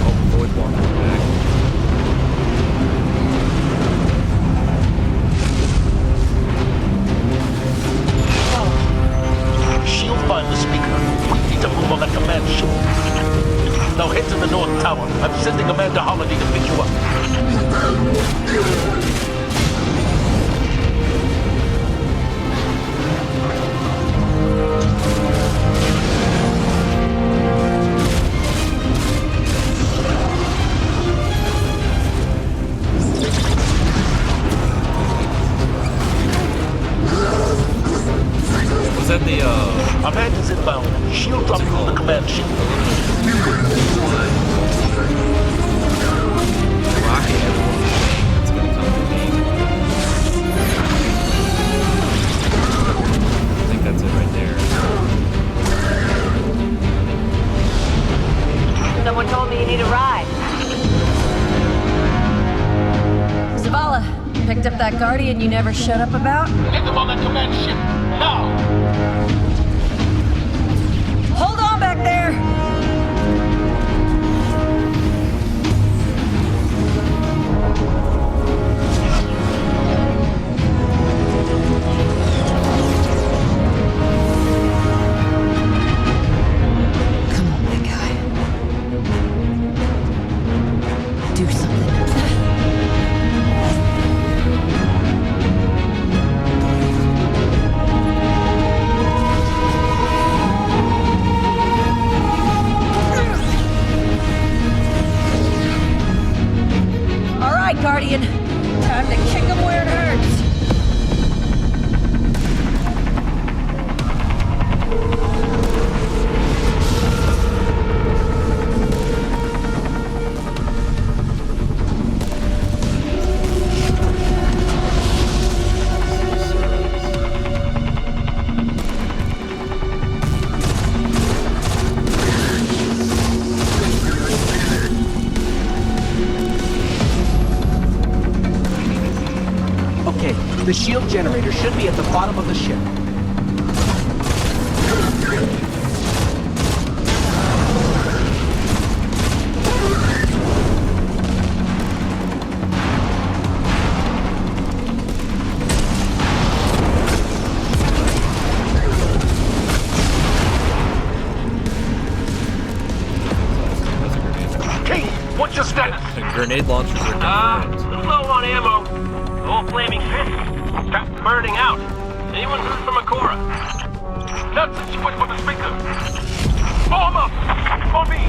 Oh, Void Walker's back. She'll find the speaker. We need to move on that command ship. Now head to the North Tower. I'm sending Commander Holiday to pick you up. Was that the, Command is inbound. She'll drop you on the command ship. rocket everyone's saying that's gonna come to me? I think that's it right there. Someone told me you need a ride. Zavala, picked up that Guardian you never showed up about? Get them on that command ship. Now! Hold on back there! Come on, big guy. Do something. Guardian. Time to kick him where it hurts. The shield generator should be at the bottom of the ship. King, what's your status? The grenade launchers are confirmed. Low on ammo. All flaming fish. Trap burning out. Anyone heard from Ikora? Nonsense, wait for the speaker. Form up! For me!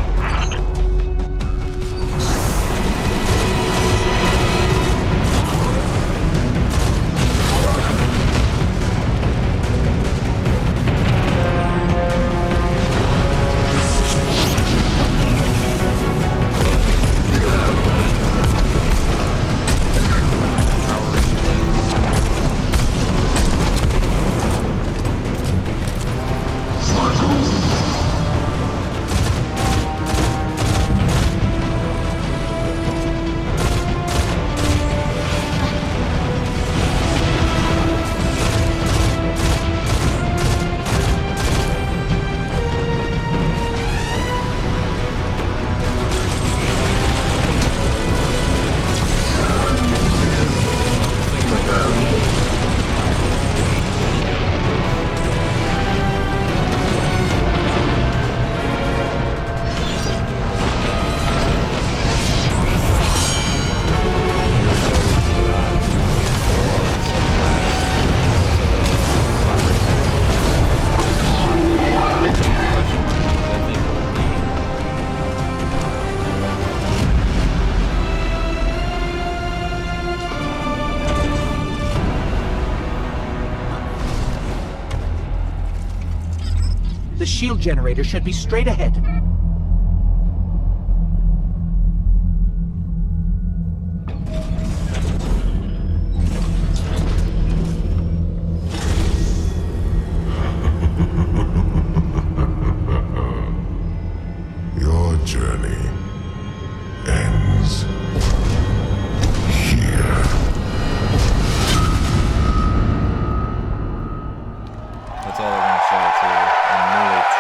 shield generator should be straight ahead. Your journey ends here. That's all they're gonna show too. I knew it.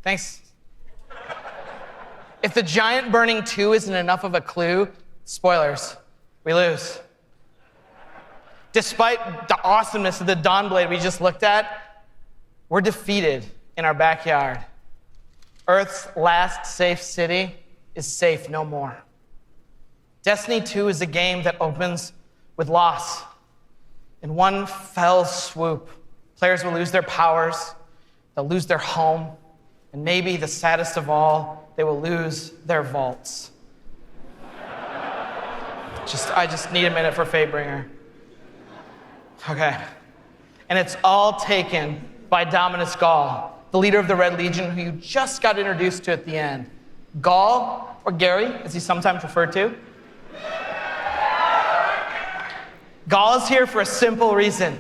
Thanks. If the giant burning 2 isn't enough of a clue, spoilers, we lose. Despite the awesomeness of the Dawnblade we just looked at, we're defeated in our backyard. Earth's last safe city is safe no more. Destiny 2 is a game that opens with loss. In one fell swoop, players will lose their powers, they'll lose their home, and maybe the saddest of all, they will lose their vaults. I just need a minute for Fatebringer. Okay. And it's all taken by Dominus Gall, the leader of the Red Legion who you just got introduced to at the end. Gall, or Gary, as he's sometimes referred to. Gall is here for a simple reason.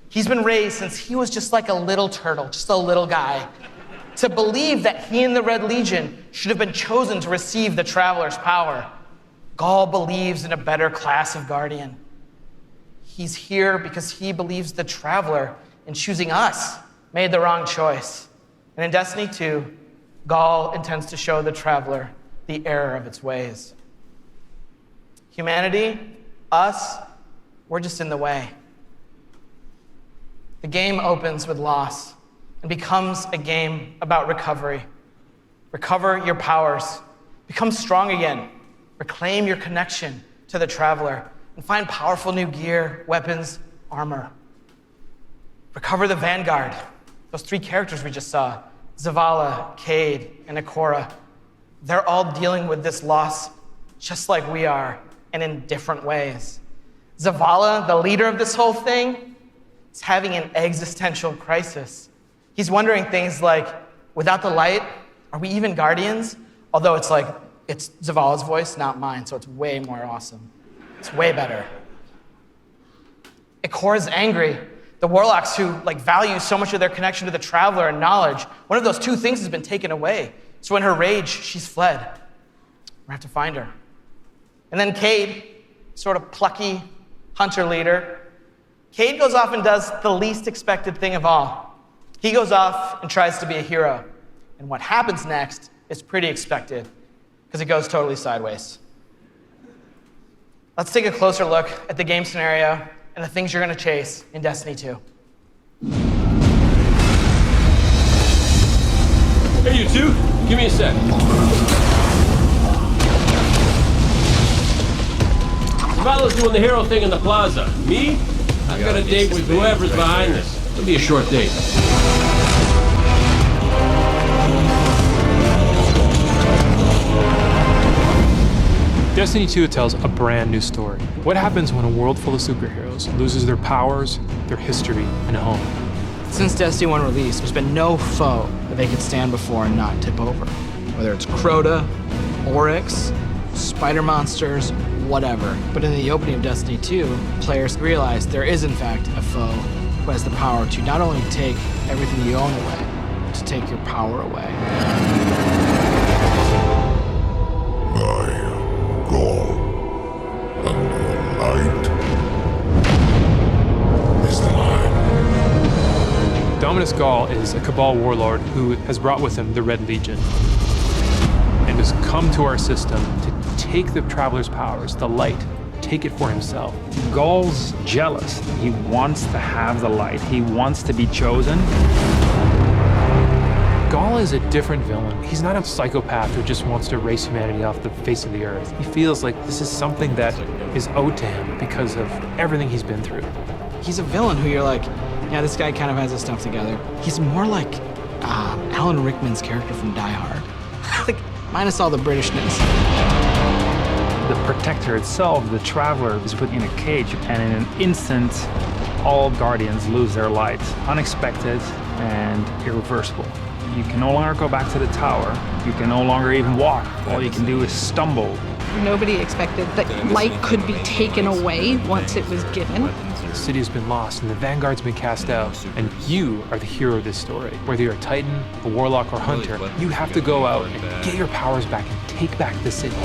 He's been raised since he was just like a little turtle, just a little guy, to believe that he and the Red Legion should have been chosen to receive the Traveler's power. Gall believes in a better class of Guardian. He's here because he believes the Traveler, in choosing us, made the wrong choice. And in Destiny 2, Gall intends to show the Traveler the error of its ways. Humanity, us, we're just in the way. The game opens with loss and becomes a game about recovery. Recover your powers, become strong again, reclaim your connection to the Traveler, and find powerful new gear, weapons, armor. Recover the Vanguard, those 3 characters we just saw, Zavala, Cade, and Ikora. They're all dealing with this loss just like we are, and in different ways. Zavala, the leader of this whole thing, is having an existential crisis. He's wondering things like, without the light, are we even Guardians? Although it's Zavala's voice, not mine, so it's way more awesome. It's way better. Ikora's angry. The Warlocks who value so much of their connection to the Traveler and knowledge, one of those 2 things has been taken away. So in her rage, she's fled. We have to find her. And then Cade, sort of plucky hunter leader, Cade goes off and does the least expected thing of all. He goes off and tries to be a hero. And what happens next is pretty expected, because it goes totally sideways. Let's take a closer look at the game scenario and the things you're going to chase in Destiny 2. Hey, you two, give me a sec. Zavala's doing the hero thing in the plaza. Me? I've got a date with whoever's behind this. It'll be a short date. Destiny 2 tells a brand new story. What happens when a world full of superheroes loses their powers, their history, and home? Since Destiny 1 release, there's been no foe that they could stand before and not tip over. Whether it's Crota, Oryx, spider monsters, whatever. But in the opening of Destiny 2, players realize there is in fact a foe who has the power to not only take everything you own away, but to take your power away. Gall, and the light is mine. Dominus Gall is a Cabal warlord who has brought with him the Red Legion and has come to our system to take the Traveler's powers, the light, take it for himself. Gall's jealous. He wants to have the light. He wants to be chosen. Gall is a different villain. He's not a psychopath who just wants to erase humanity off the face of the earth. He feels like this is something that is owed to him because of everything he's been through. He's a villain who you're like, yeah, this guy kind of has his stuff together. He's more like Alan Rickman's character from Die Hard. Like, minus all the Britishness. The Protector itself, the Traveler, is put in a cage, and in an instant, all Guardians lose their light. Unexpected and irreversible. You can no longer go back to the tower. You can no longer even walk. All you can do is stumble. Nobody expected that light could be taken away once it was given. The city has been lost and the Vanguard's been cast out, and you are the hero of this story. Whether you're a Titan, a Warlock, or Hunter, you have to go out and get your powers back and take back the city.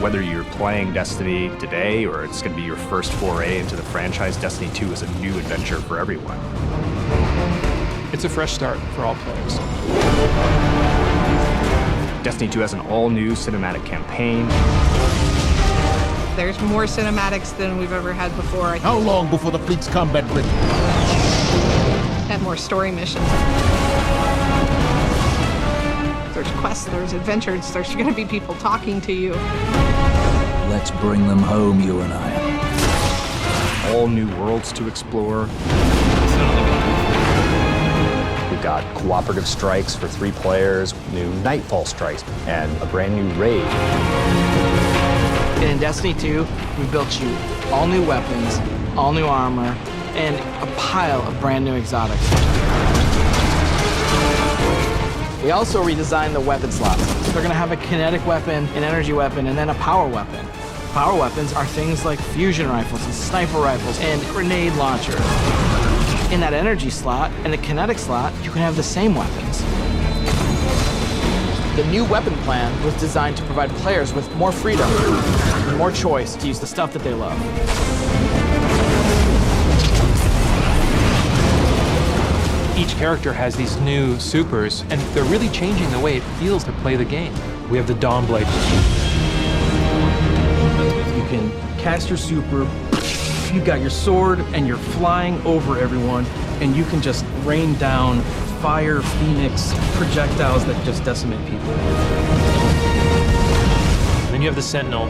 Whether you're playing Destiny today or it's going to be your first foray into the franchise, Destiny 2 is a new adventure for everyone. It's a fresh start for all players. Destiny 2 has an all-new cinematic campaign. There's more cinematics than we've ever had before. How long before the fleet's combat ready? And more story missions. There's quests, there's adventures, there's going to be people talking to you. Let's bring them home, you and I. All new worlds to explore. We've got cooperative strikes for 3 players, new Nightfall strikes, and a brand new raid. And in Destiny 2, we built you all new weapons, all new armor, and a pile of brand new exotics. We also redesigned the weapon slots. So they're gonna have a kinetic weapon, an energy weapon, and then a power weapon. Power weapons are things like fusion rifles and sniper rifles and grenade launchers. In that energy slot and the kinetic slot, you can have the same weapons. The new weapon plan was designed to provide players with more freedom and more choice to use the stuff that they love. Each character has these new supers, and they're really changing the way it feels to play the game. We have the Dawnblade. You can cast your super, you've got your sword, and you're flying over everyone, and you can just rain down fire, phoenix, projectiles that just decimate people. And then you have the Sentinel.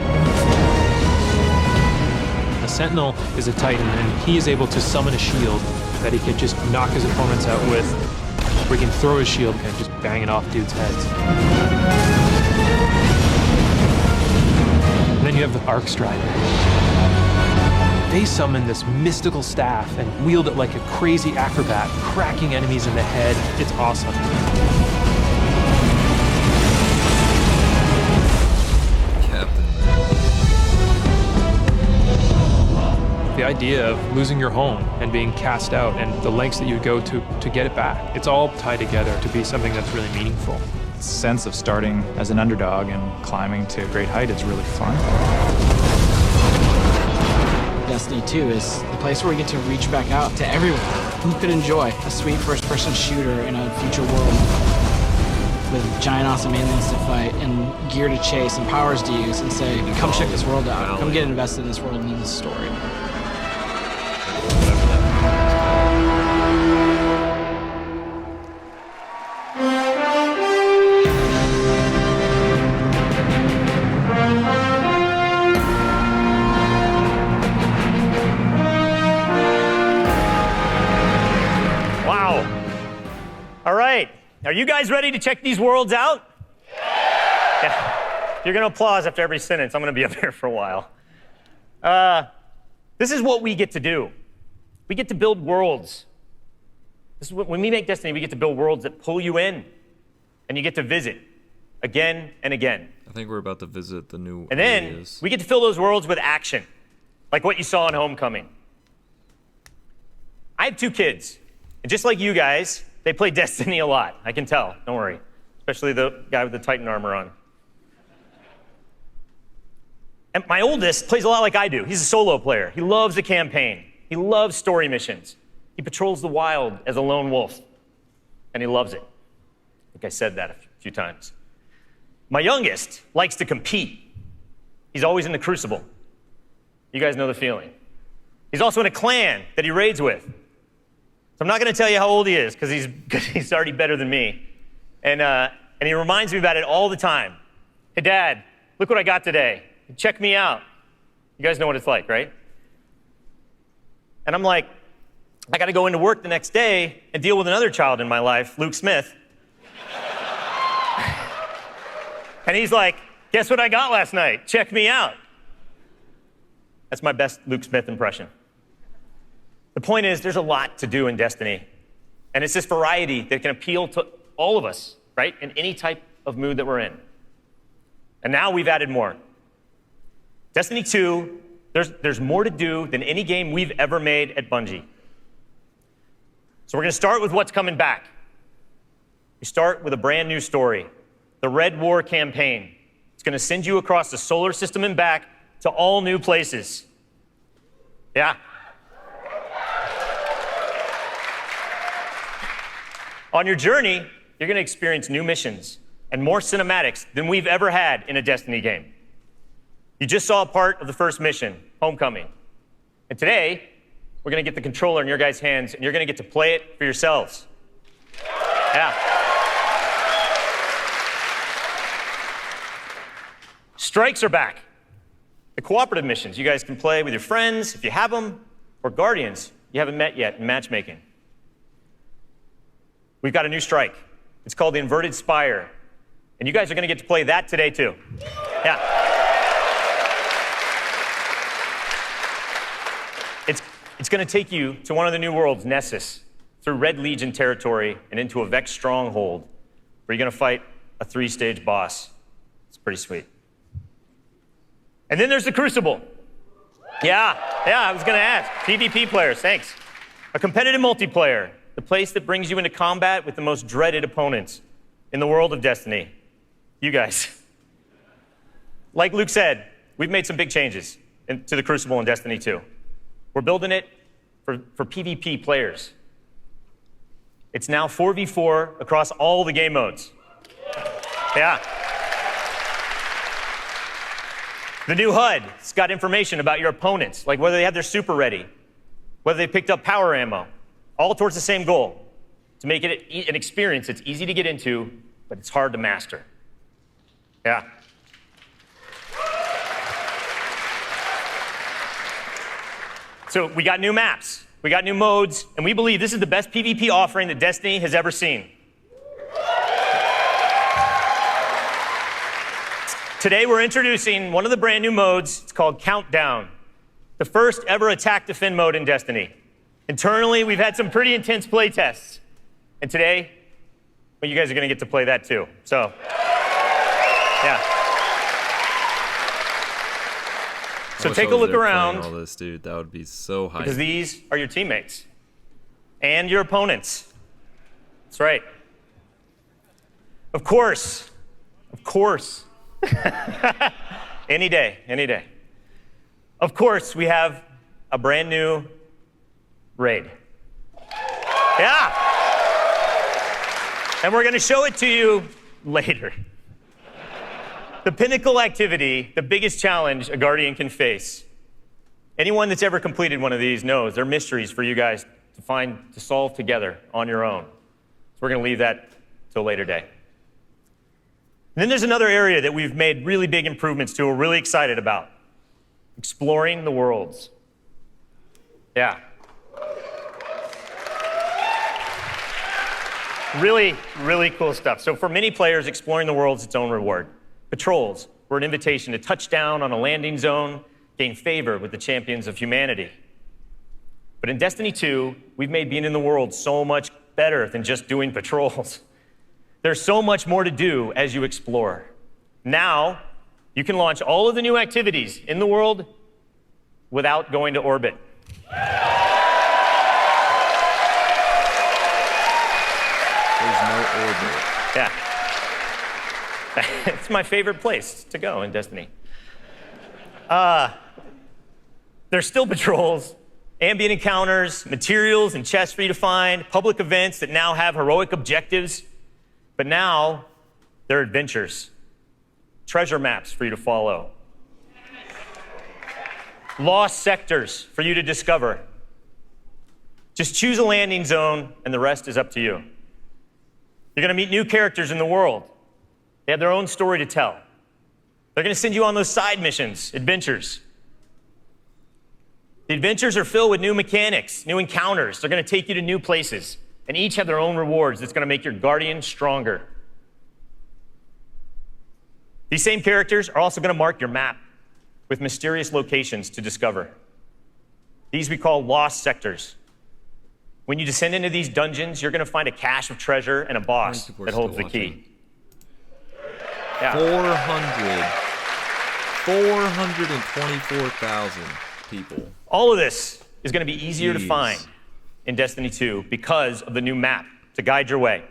The Sentinel is a Titan, and he is able to summon a shield that he could just knock his opponents out with, or he can throw his shield and just bang it off dudes' heads. And then you have the Arc Strider. They summon this mystical staff and wield it like a crazy acrobat, cracking enemies in the head. It's awesome. The idea of losing your home and being cast out and the lengths that you go to get it back, it's all tied together to be something that's really meaningful. The sense of starting as an underdog and climbing to a great height is really fun. Destiny 2 is the place where we get to reach back out to everyone who could enjoy a sweet first-person shooter in a future world with giant awesome aliens to fight and gear to chase and powers to use, and say, come check this world out, come get invested in this world and in this story. All right, are you guys ready to check these worlds out? Yeah. You're gonna applause after every sentence. I'm gonna be up here for a while. This is what we get to do. We get to build worlds. This is when we make Destiny, we get to build worlds that pull you in, and you get to visit again and again. I think we're about to visit the new And then areas. we get to fill those worlds with action, like what you saw in Homecoming. I have 2 kids, and just like you guys, they play Destiny a lot. I can tell, don't worry. Especially the guy with the Titan armor on. And my oldest plays a lot like I do. He's a solo player. He loves the campaign. He loves story missions. He patrols the wild as a lone wolf, and he loves it. I think I said that a few times. My youngest likes to compete. He's always in the Crucible. You guys know the feeling. He's also in a clan that he raids with. I'm not going to tell you how old he is because he's already better than me. And he reminds me about it all the time. Hey, Dad, look what I got today. Check me out. You guys know what it's like, right? And I'm like, I got to go into work the next day and deal with another child in my life, Luke Smith. And he's like, guess what I got last night? Check me out. That's my best Luke Smith impression. The point is, there's a lot to do in Destiny. And it's this variety that can appeal to all of us, right? In any type of mood that we're in. And now we've added more. Destiny 2, there's more to do than any game we've ever made at Bungie. So we're going to start with what's coming back. We start with a brand new story, the Red War campaign. It's going to send you across the solar system and back to all new places. Yeah. On your journey, you're going to experience new missions and more cinematics than we've ever had in a Destiny game. You just saw a part of the first mission, Homecoming. And today, we're going to get the controller in your guys' hands, and you're going to get to play it for yourselves. Yeah. Strikes are back. The cooperative missions you guys can play with your friends, if you have them, or guardians you haven't met yet in matchmaking. We've got a new strike. It's called the Inverted Spire. And you guys are going to get to play that today, too. Yeah. It's going to take you to one of the new worlds, Nessus, through Red Legion territory and into a Vex stronghold, where you're going to fight a 3-stage boss. It's pretty sweet. And then there's the Crucible. Yeah, I was going to ask. PvP players, thanks. A competitive multiplayer, the place that brings you into combat with the most dreaded opponents in the world of Destiny. You guys. Like Luke said, we've made some big changes to the Crucible in Destiny 2. We're building it for PvP players. It's now 4v4 across all the game modes. Yeah. The new HUD's got information about your opponents, like whether they have their super ready, whether they picked up power ammo, all towards the same goal, to make it an experience that's easy to get into, but it's hard to master. Yeah. So we got new maps, we got new modes, and we believe this is the best PvP offering that Destiny has ever seen. Today we're introducing one of the brand new modes. It's called Countdown, the first ever attack defend mode in Destiny. Internally, we've had some pretty intense play tests. And today, well, you guys are going to get to play that too. So, yeah. So take a look around. All this, dude. That would be so hype. Because these are your teammates and your opponents. That's right. Of course. Any day. Of course, we have a brand new raid. Yeah. And we're going to show it to you later. The pinnacle activity, the biggest challenge a Guardian can face. Anyone that's ever completed one of these knows they're mysteries for you guys to solve together on your own. So we're going to leave that till a later day. And then there's another area that we've made really big improvements to, we're really excited about. Exploring the worlds. Yeah. Really, really cool stuff. So for many players, exploring the world is its own reward. Patrols were an invitation to touch down on a landing zone, gain favor with the champions of humanity. But in Destiny 2, we've made being in the world so much better than just doing patrols. There's so much more to do as you explore. Now, you can launch all of the new activities in the world without going to orbit. There's no orbit. Yeah. It's my favorite place to go in Destiny. There's still patrols, ambient encounters, materials and chests for you to find, public events that now have heroic objectives. But now, they're adventures. Treasure maps for you to follow. Lost sectors for you to discover. Just choose a landing zone, and the rest is up to you. You're going to meet new characters in the world. They have their own story to tell. They're going to send you on those side missions, adventures. The adventures are filled with new mechanics, new encounters. They're going to take you to new places, and each have their own rewards that's going to make your Guardian stronger. These same characters are also going to mark your map with mysterious locations to discover. These we call lost sectors. When you descend into these dungeons, you're going to find a cache of treasure and a boss that holds the key. Yeah. 424,000 people. All of this is going to be easier to find in Destiny 2 because of the new map to guide your way.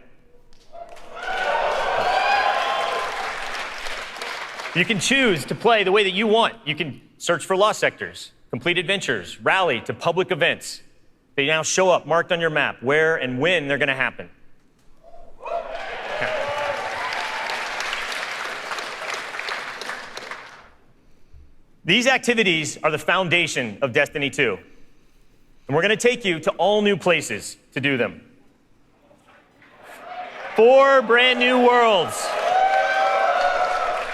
You can choose to play the way that you want. You can search for lost sectors, complete adventures, rally to public events. They now show up marked on your map where and when they're going to happen. These activities are the foundation of Destiny 2. And we're going to take you to all new places to do them. 4 brand new worlds.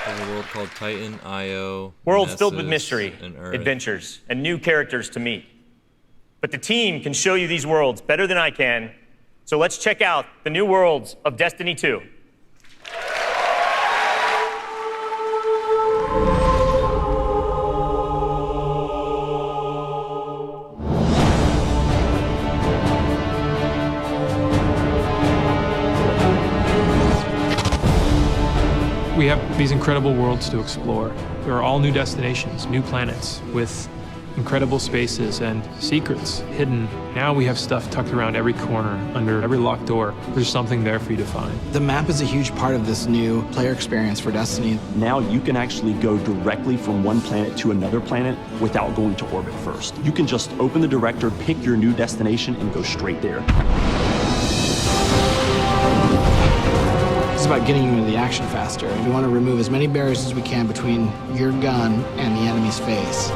There's a world called Titan, Io, Worlds Nessus, filled with mystery, and Earth. adventures, and new characters to meet. But the team can show you these worlds better than I can. So let's check out the new worlds of Destiny 2. We have these incredible worlds to explore. There are all new destinations, new planets with incredible spaces and secrets hidden. Now we have stuff tucked around every corner, under every locked door. There's something there for you to find. The map is a huge part of this new player experience for Destiny. Now you can actually go directly from one planet to another planet without going to orbit first. You can just open the director, pick your new destination, and go straight there. It's about getting you into the action faster. We want to remove as many barriers as we can between your gun and the enemy's face.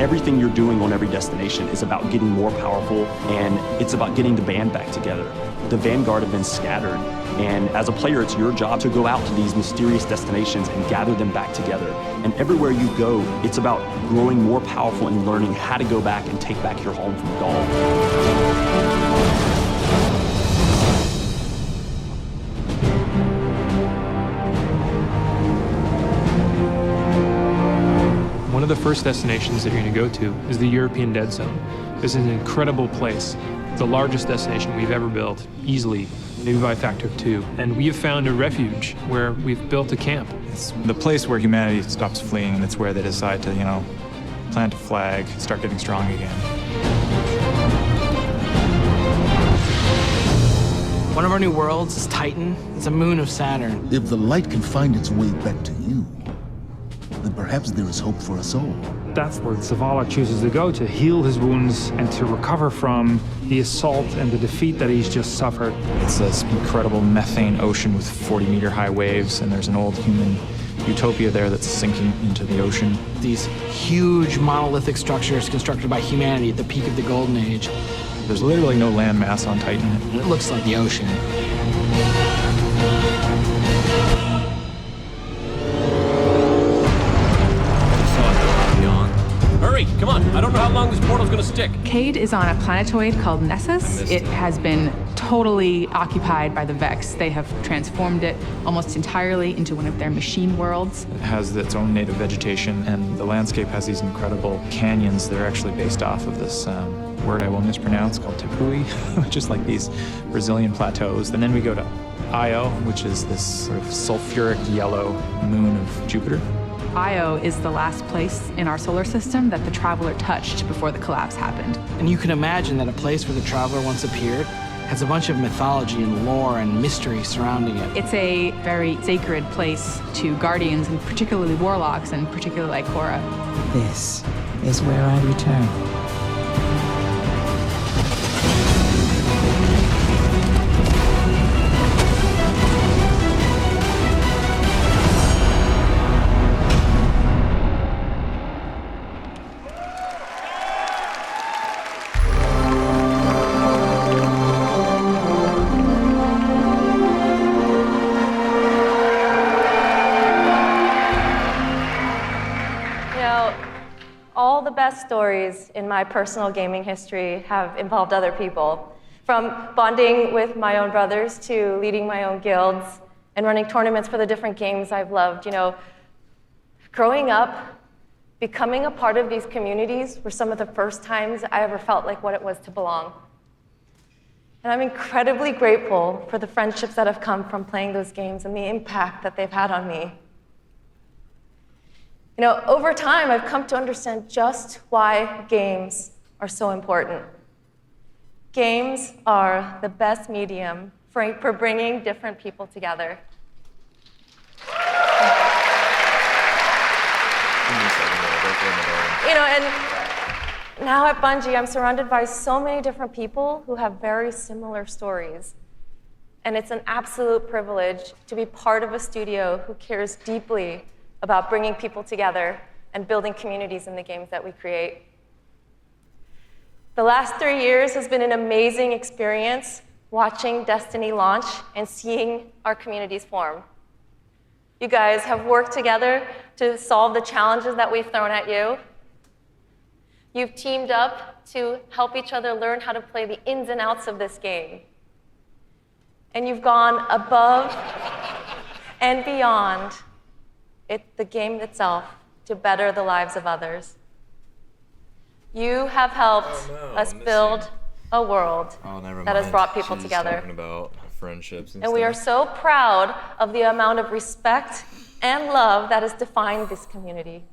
Everything you're doing on every destination is about getting more powerful, and it's about getting the band back together. The Vanguard have been scattered, and as a player, it's your job to go out to these mysterious destinations and gather them back together. And everywhere you go, it's about growing more powerful and learning how to go back and take back your home from Gaul. One of the first destinations that you're going to go to is the European Dead Zone. This is an incredible place, the largest destination we've ever built, easily, maybe by a factor of 2. And we have found a refuge where we've built a camp. It's the place where humanity stops fleeing, and it's where they decide to, plant a flag, start getting strong again. One of our new worlds is Titan. It's a moon of Saturn. If the light can find its way back to you, then perhaps there is hope for us all. That's where Zavala chooses to go to heal his wounds and to recover from the assault and the defeat that he's just suffered. It's this incredible methane ocean with 40-meter high waves, and there's an old human utopia there that's sinking into the ocean. These huge monolithic structures constructed by humanity at the peak of the Golden Age. There's literally no land mass on Titan. It looks like the ocean. Hurry, come on. I don't know how long this portal's gonna stick. Cade is on a planetoid called Nessus. It has been totally occupied by the Vex. They have transformed it almost entirely into one of their machine worlds. It has its own native vegetation, and the landscape has these incredible canyons that are actually based off of this word I will mispronounce called Tepui, which is like these Brazilian plateaus. And then we go to Io, which is this sort of sulfuric yellow moon of Jupiter. Io is the last place in our solar system that the Traveler touched before the collapse happened. And you can imagine that a place where the Traveler once appeared has a bunch of mythology and lore and mystery surrounding it. It's a very sacred place to Guardians, and particularly Warlocks, and particularly Ikora. This is where I return. stories in my personal gaming history have involved other people. From bonding with my own brothers to leading my own guilds and running tournaments for the different games I've loved. You know, growing up, becoming a part of these communities were some of the first times I ever felt like what it was to belong. And I'm incredibly grateful for the friendships that have come from playing those games and the impact that they've had on me. You know, over time, I've come to understand just why games are so important. Games are the best medium for bringing different people together. You know, and now at Bungie, I'm surrounded by so many different people who have very similar stories. And it's an absolute privilege to be part of a studio who cares deeply about bringing people together and building communities in the games that we create. The last 3 years has been an amazing experience watching Destiny launch and seeing our communities form. You guys have worked together to solve the challenges that we've thrown at you. You've teamed up to help each other learn how to play the ins and outs of this game. And you've gone above and beyond the game itself to better the lives of others. You have helped us build a world that has brought people together. Talking about friendships and And we are so proud of the amount of respect and love that has defined this community.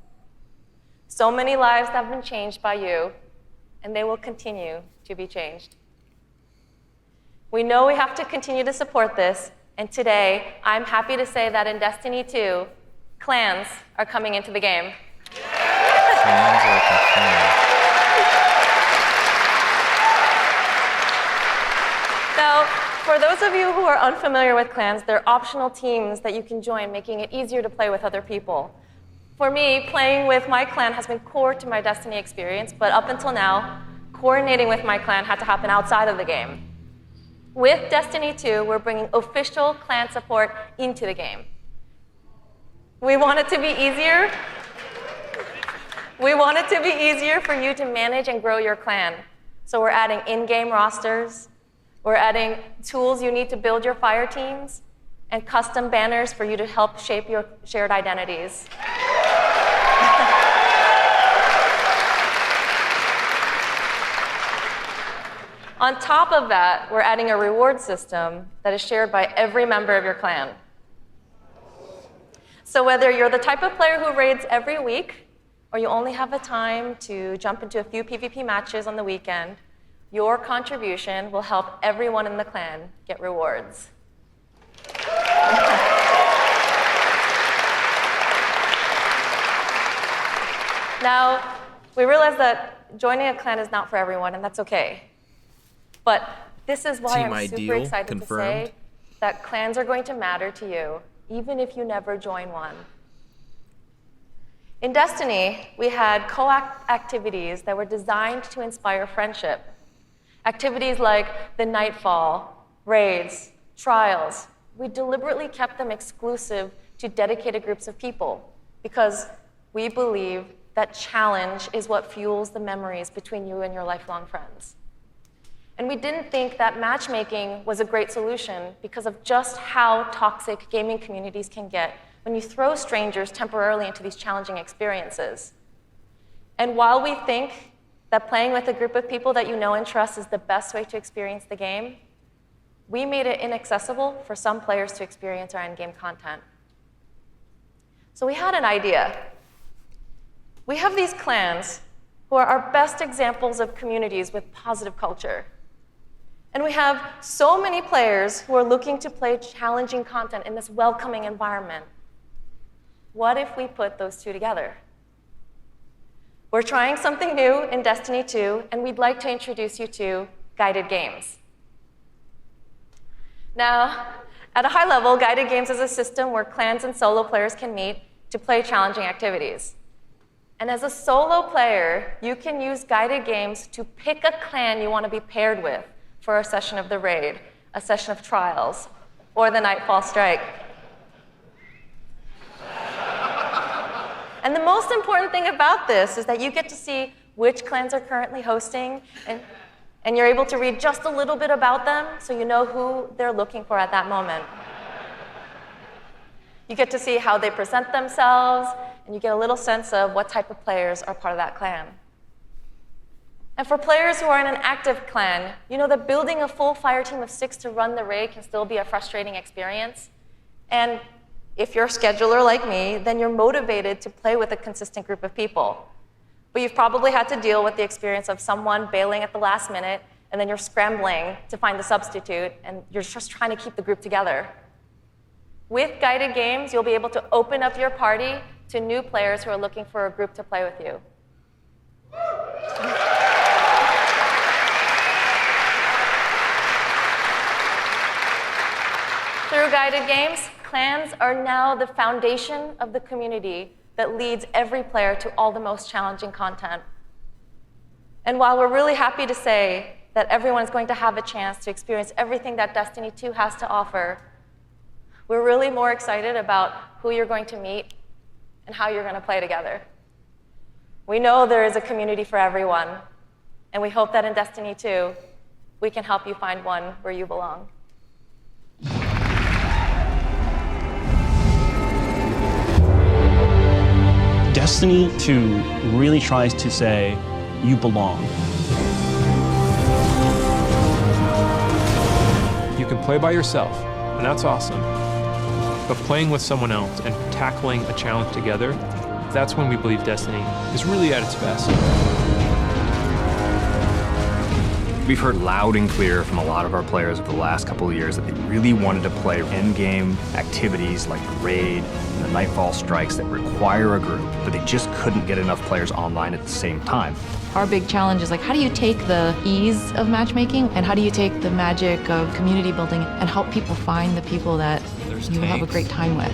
So many lives have been changed by you, and they will continue to be changed. We know we have to continue to support this, and today, I'm happy to say that in Destiny 2, clans are coming into the game. Clans are confirmed. Now, for those of you who are unfamiliar with clans, they're optional teams that you can join, making it easier to play with other people. For me, playing with my clan has been core to my Destiny experience, but up until now, coordinating with my clan had to happen outside of the game. With Destiny 2, we're bringing official clan support into the game. We want it to be easier. We want it to be easier for you to manage and grow your clan. So we're adding in-game rosters. We're adding tools you need to build your fire teams and custom banners for you to help shape your shared identities. On top of that, we're adding a reward system that is shared by every member of your clan. So whether you're the type of player who raids every week, or you only have the time to jump into a few PvP matches on the weekend, your contribution will help everyone in the clan get rewards. Now, we realize that joining a clan is not for everyone, and that's okay. But this is why I'm super excited to say that clans are going to matter to you, even if you never join one. In Destiny, we had co-op activities that were designed to inspire friendship. Activities like the Nightfall, raids, trials. We deliberately kept them exclusive to dedicated groups of people because we believe that challenge is what fuels the memories between you and your lifelong friends. And we didn't think that matchmaking was a great solution because of just how toxic gaming communities can get when you throw strangers temporarily into these challenging experiences. And while we think that playing with a group of people that you know and trust is the best way to experience the game, we made it inaccessible for some players to experience our in-game content. So we had an idea. We have these clans who are our best examples of communities with positive culture. And we have so many players who are looking to play challenging content in this welcoming environment. What if we put those two together? We're trying something new in Destiny 2, and we'd like to introduce you to guided games. Now, at a high level, guided games is a system where clans and solo players can meet to play challenging activities. And as a solo player, you can use guided games to pick a clan you want to be paired with for a session of the raid, a session of trials, or the Nightfall Strike. And the most important thing about this is that you get to see which clans are currently hosting, and you're able to read just a little bit about them so you know who they're looking for at that moment. You get to see how they present themselves, and you get a little sense of what type of players are part of that clan. And for players who are in an active clan, you know that building a full fire team of 6 to run the raid can still be a frustrating experience. And if you're a scheduler like me, then you're motivated to play with a consistent group of people. But you've probably had to deal with the experience of someone bailing at the last minute, and then you're scrambling to find the substitute, and you're just trying to keep the group together. With guided games, you'll be able to open up your party to new players who are looking for a group to play with you. Through guided games, clans are now the foundation of the community that leads every player to all the most challenging content. And while we're really happy to say that everyone is going to have a chance to experience everything that Destiny 2 has to offer, we're really more excited about who you're going to meet and how you're going to play together. We know there is a community for everyone, and we hope that in Destiny 2, we can help you find one where you belong. Destiny 2 really tries to say, you belong. You can play by yourself, and that's awesome. But playing with someone else and tackling a challenge together, that's when we believe Destiny is really at its best. We've heard loud and clear from a lot of our players over the last couple of years that they really wanted to play in-game activities like the raid and the Nightfall strikes that require a group, but they just couldn't get enough players online at the same time. Our big challenge is like, how do you take the ease of matchmaking and how do you take the magic of community building and help people find the people that you will have a great time with?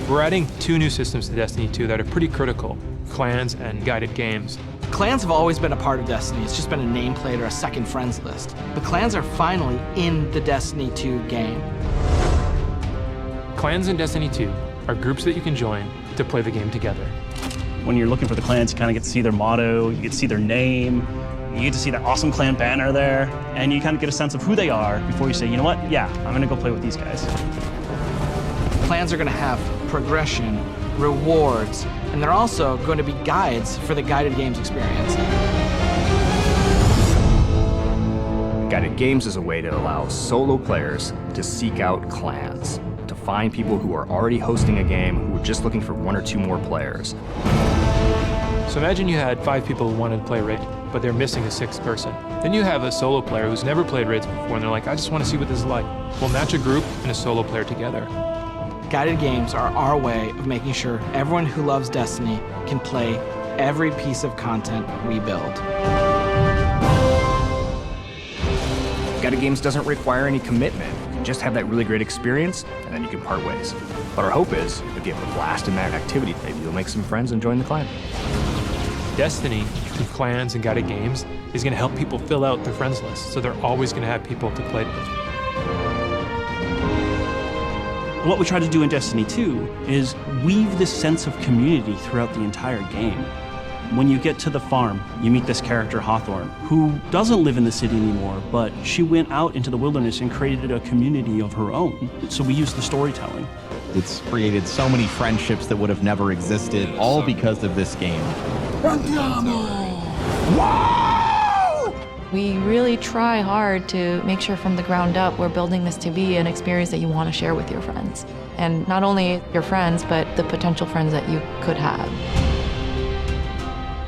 We're adding 2 new systems to Destiny 2 that are pretty critical: clans and guided games. Clans have always been a part of Destiny. It's just been a nameplate or a second friends list. But clans are finally in the Destiny 2 game. Clans in Destiny 2 are groups that you can join to play the game together. When you're looking for the clans, you kind of get to see their motto, you get to see their name, you get to see that awesome clan banner there, and you kind of get a sense of who they are before you say, you know what, yeah, I'm gonna go play with these guys. Clans are going to have progression, rewards, and they're also going to be guides for the guided games experience. Guided games is a way to allow solo players to seek out clans, to find people who are already hosting a game who are just looking for 1 or 2 more players. So imagine you had 5 people who wanted to play Raid, but they're missing a 6th person. Then you have a solo player who's never played Raids before, and they're like, I just want to see what this is like. We'll match a group and a solo player together. Guided games are our way of making sure everyone who loves Destiny can play every piece of content we build. Guided games doesn't require any commitment. You can just have that really great experience, and then you can part ways. But our hope is, if you have a blast in that activity, maybe you'll make some friends and join the clan. Destiny, through clans and guided games, is going to help people fill out their friends list, so they're always going to have people to play with. What we try to do in Destiny 2 is weave this sense of community throughout the entire game. When you get to the farm, you meet this character, Hawthorne, who doesn't live in the city anymore, but she went out into the wilderness and created a community of her own. So we use the storytelling. It's created so many friendships that would have never existed, all because of this game. We really try hard to make sure from the ground up we're building this to be an experience that you want to share with your friends. And not only your friends, but the potential friends that you could have.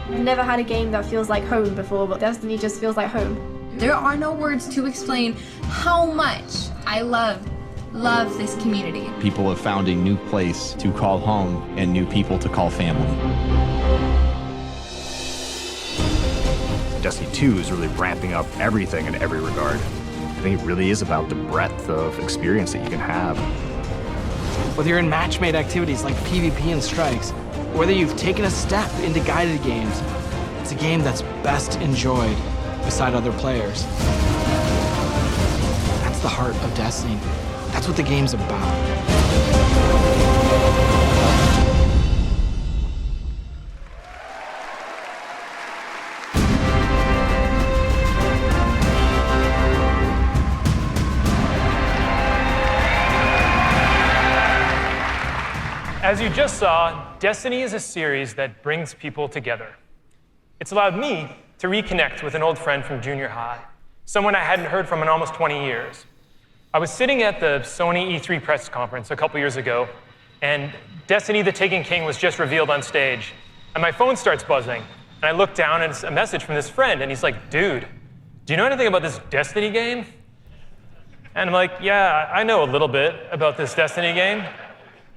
I've never had a game that feels like home before, but Destiny just feels like home. There are no words to explain how much I love this community. People have found a new place to call home and new people to call family. Destiny 2 is really ramping up everything in every regard. I think it really is about the breadth of experience that you can have. Whether you're in match-made activities like PvP and strikes, or whether you've taken a step into guided games, it's a game that's best enjoyed beside other players. That's the heart of Destiny. That's what the game's about. As you just saw, Destiny is a series that brings people together. It's allowed me to reconnect with an old friend from junior high, someone I hadn't heard from in almost 20 years. I was sitting at the Sony E3 press conference a couple years ago, and Destiny the Taken King was just revealed on stage, and my phone starts buzzing, and I look down and it's a message from this friend, and he's like, dude, do you know anything about this Destiny game? And I'm like, yeah, I know a little bit about this Destiny game.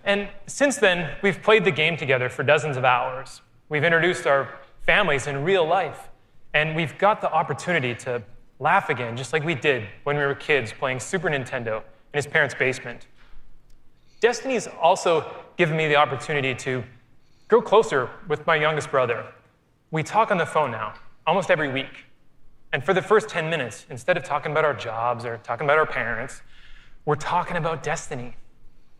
And since then, we've played the game together for dozens of hours. We've introduced our families in real life, and we've got the opportunity to laugh again, just like we did when we were kids playing Super Nintendo in his parents' basement. Destiny's also given me the opportunity to grow closer with my youngest brother. We talk on the phone now, almost every week. And for the first 10 minutes, instead of talking about our jobs or talking about our parents, we're talking about Destiny.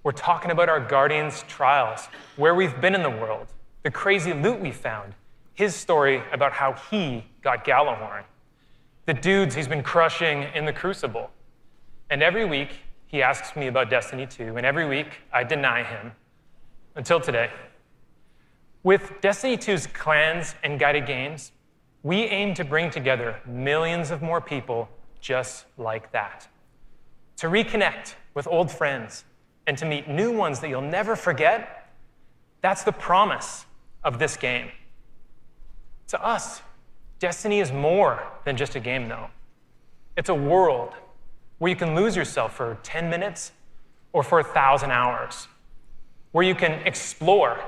We're talking about our Guardian's trials, where we've been in the world, the crazy loot we found, his story about how he got Gjallarhorn, the dudes he's been crushing in the Crucible. And every week, he asks me about Destiny 2, and every week, I deny him, until today. With Destiny 2's clans and guided games, we aim to bring together millions of more people just like that. To reconnect with old friends and to meet new ones that you'll never forget, that's the promise of this game. To us, Destiny is more than just a game, though. It's a world where you can lose yourself for 10 minutes or for 1,000 hours, where you can explore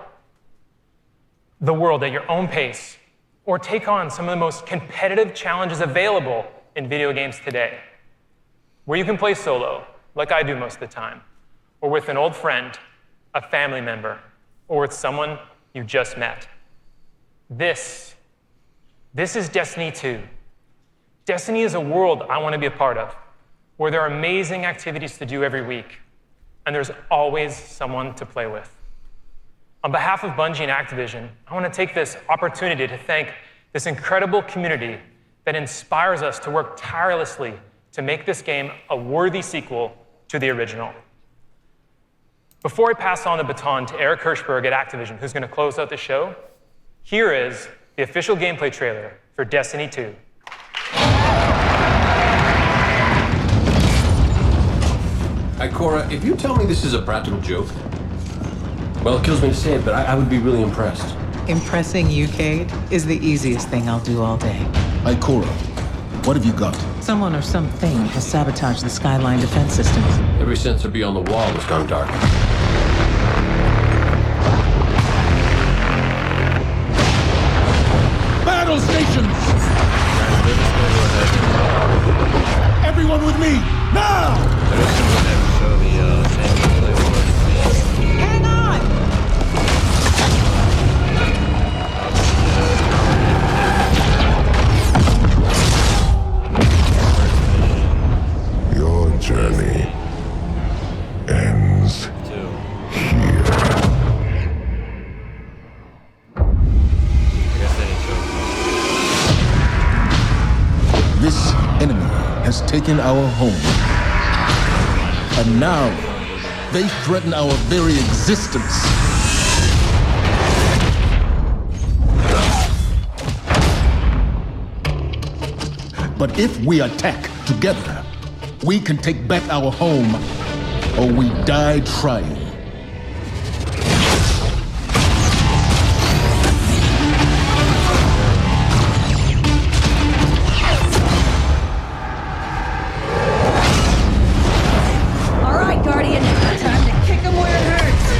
the world at your own pace or take on some of the most competitive challenges available in video games today, where you can play solo, like I do most of the time, or with an old friend, a family member, or with someone you just met. This is Destiny 2. Destiny is a world I want to be a part of, where there are amazing activities to do every week, and there's always someone to play with. On behalf of Bungie and Activision, I want to take this opportunity to thank this incredible community that inspires us to work tirelessly to make this game a worthy sequel to the original. Before I pass on the baton to Eric Hirschberg at Activision, who's going to close out the show, here is the official gameplay trailer for Destiny 2. Ikora, if you tell me this is a practical joke, well, it kills me to say it, but I would be really impressed. Impressing you, Cade, is the easiest thing I'll do all day. Ikora, what have you got? Someone or something has sabotaged the Skyline defense systems. Every sensor beyond the wall has gone dark. Battle stations! Everyone with me, now! Hang on! Your journey ends here. This enemy has taken our home. And now, they threaten our very existence. But if we attack together, we can take back our home, or we die trying. All right, Guardian, time to kick him where it hurts.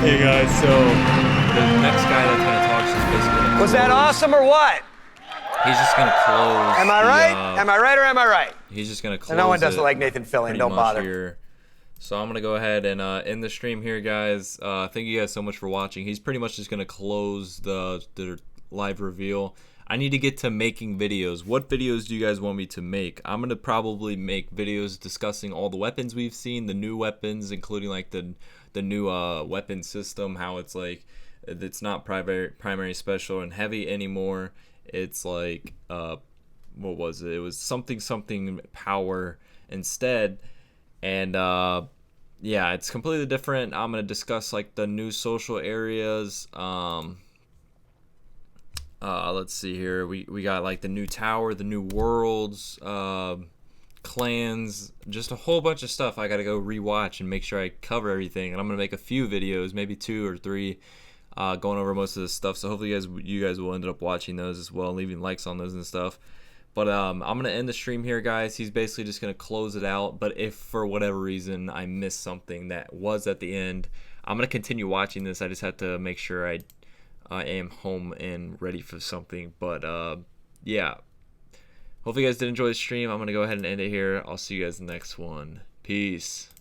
Hey guys, so the next guy that's gonna talk is basically gonna Was that awesome or what? He's just gonna close. Am I right? Am I right or am I right? He's just gonna close. And no one does it it like Nathan Fillion. pretty Don't much bother. Here. So I'm gonna go ahead and end the stream here, guys. Thank you guys so much for watching. He's pretty much just gonna close the live reveal. I need to get to making videos. What videos do you guys want me to make? I'm gonna probably make videos discussing all the weapons we've seen, the new weapons, including like the new weapon system, how it's like it's not primary, special, and heavy anymore. It's like what was it? It was something power instead, and yeah, it's completely different. I'm gonna discuss like the new social areas. Let's see here. We got like the new tower, the new worlds, clans, just a whole bunch of stuff. I gotta go rewatch and make sure I cover everything. And I'm gonna make a few videos, maybe 2 or 3, going over most of this stuff. So hopefully you guys will end up watching those as well, and leaving likes on those and stuff. But I'm gonna end the stream here, guys. He's basically just gonna close it out. But if for whatever reason I missed something that was at the end, I'm gonna continue watching this. I just have to make sure I am home and ready for something. But yeah, hopefully you guys did enjoy the stream. I'm gonna go ahead and end it here. I'll see you guys in the next one. Peace.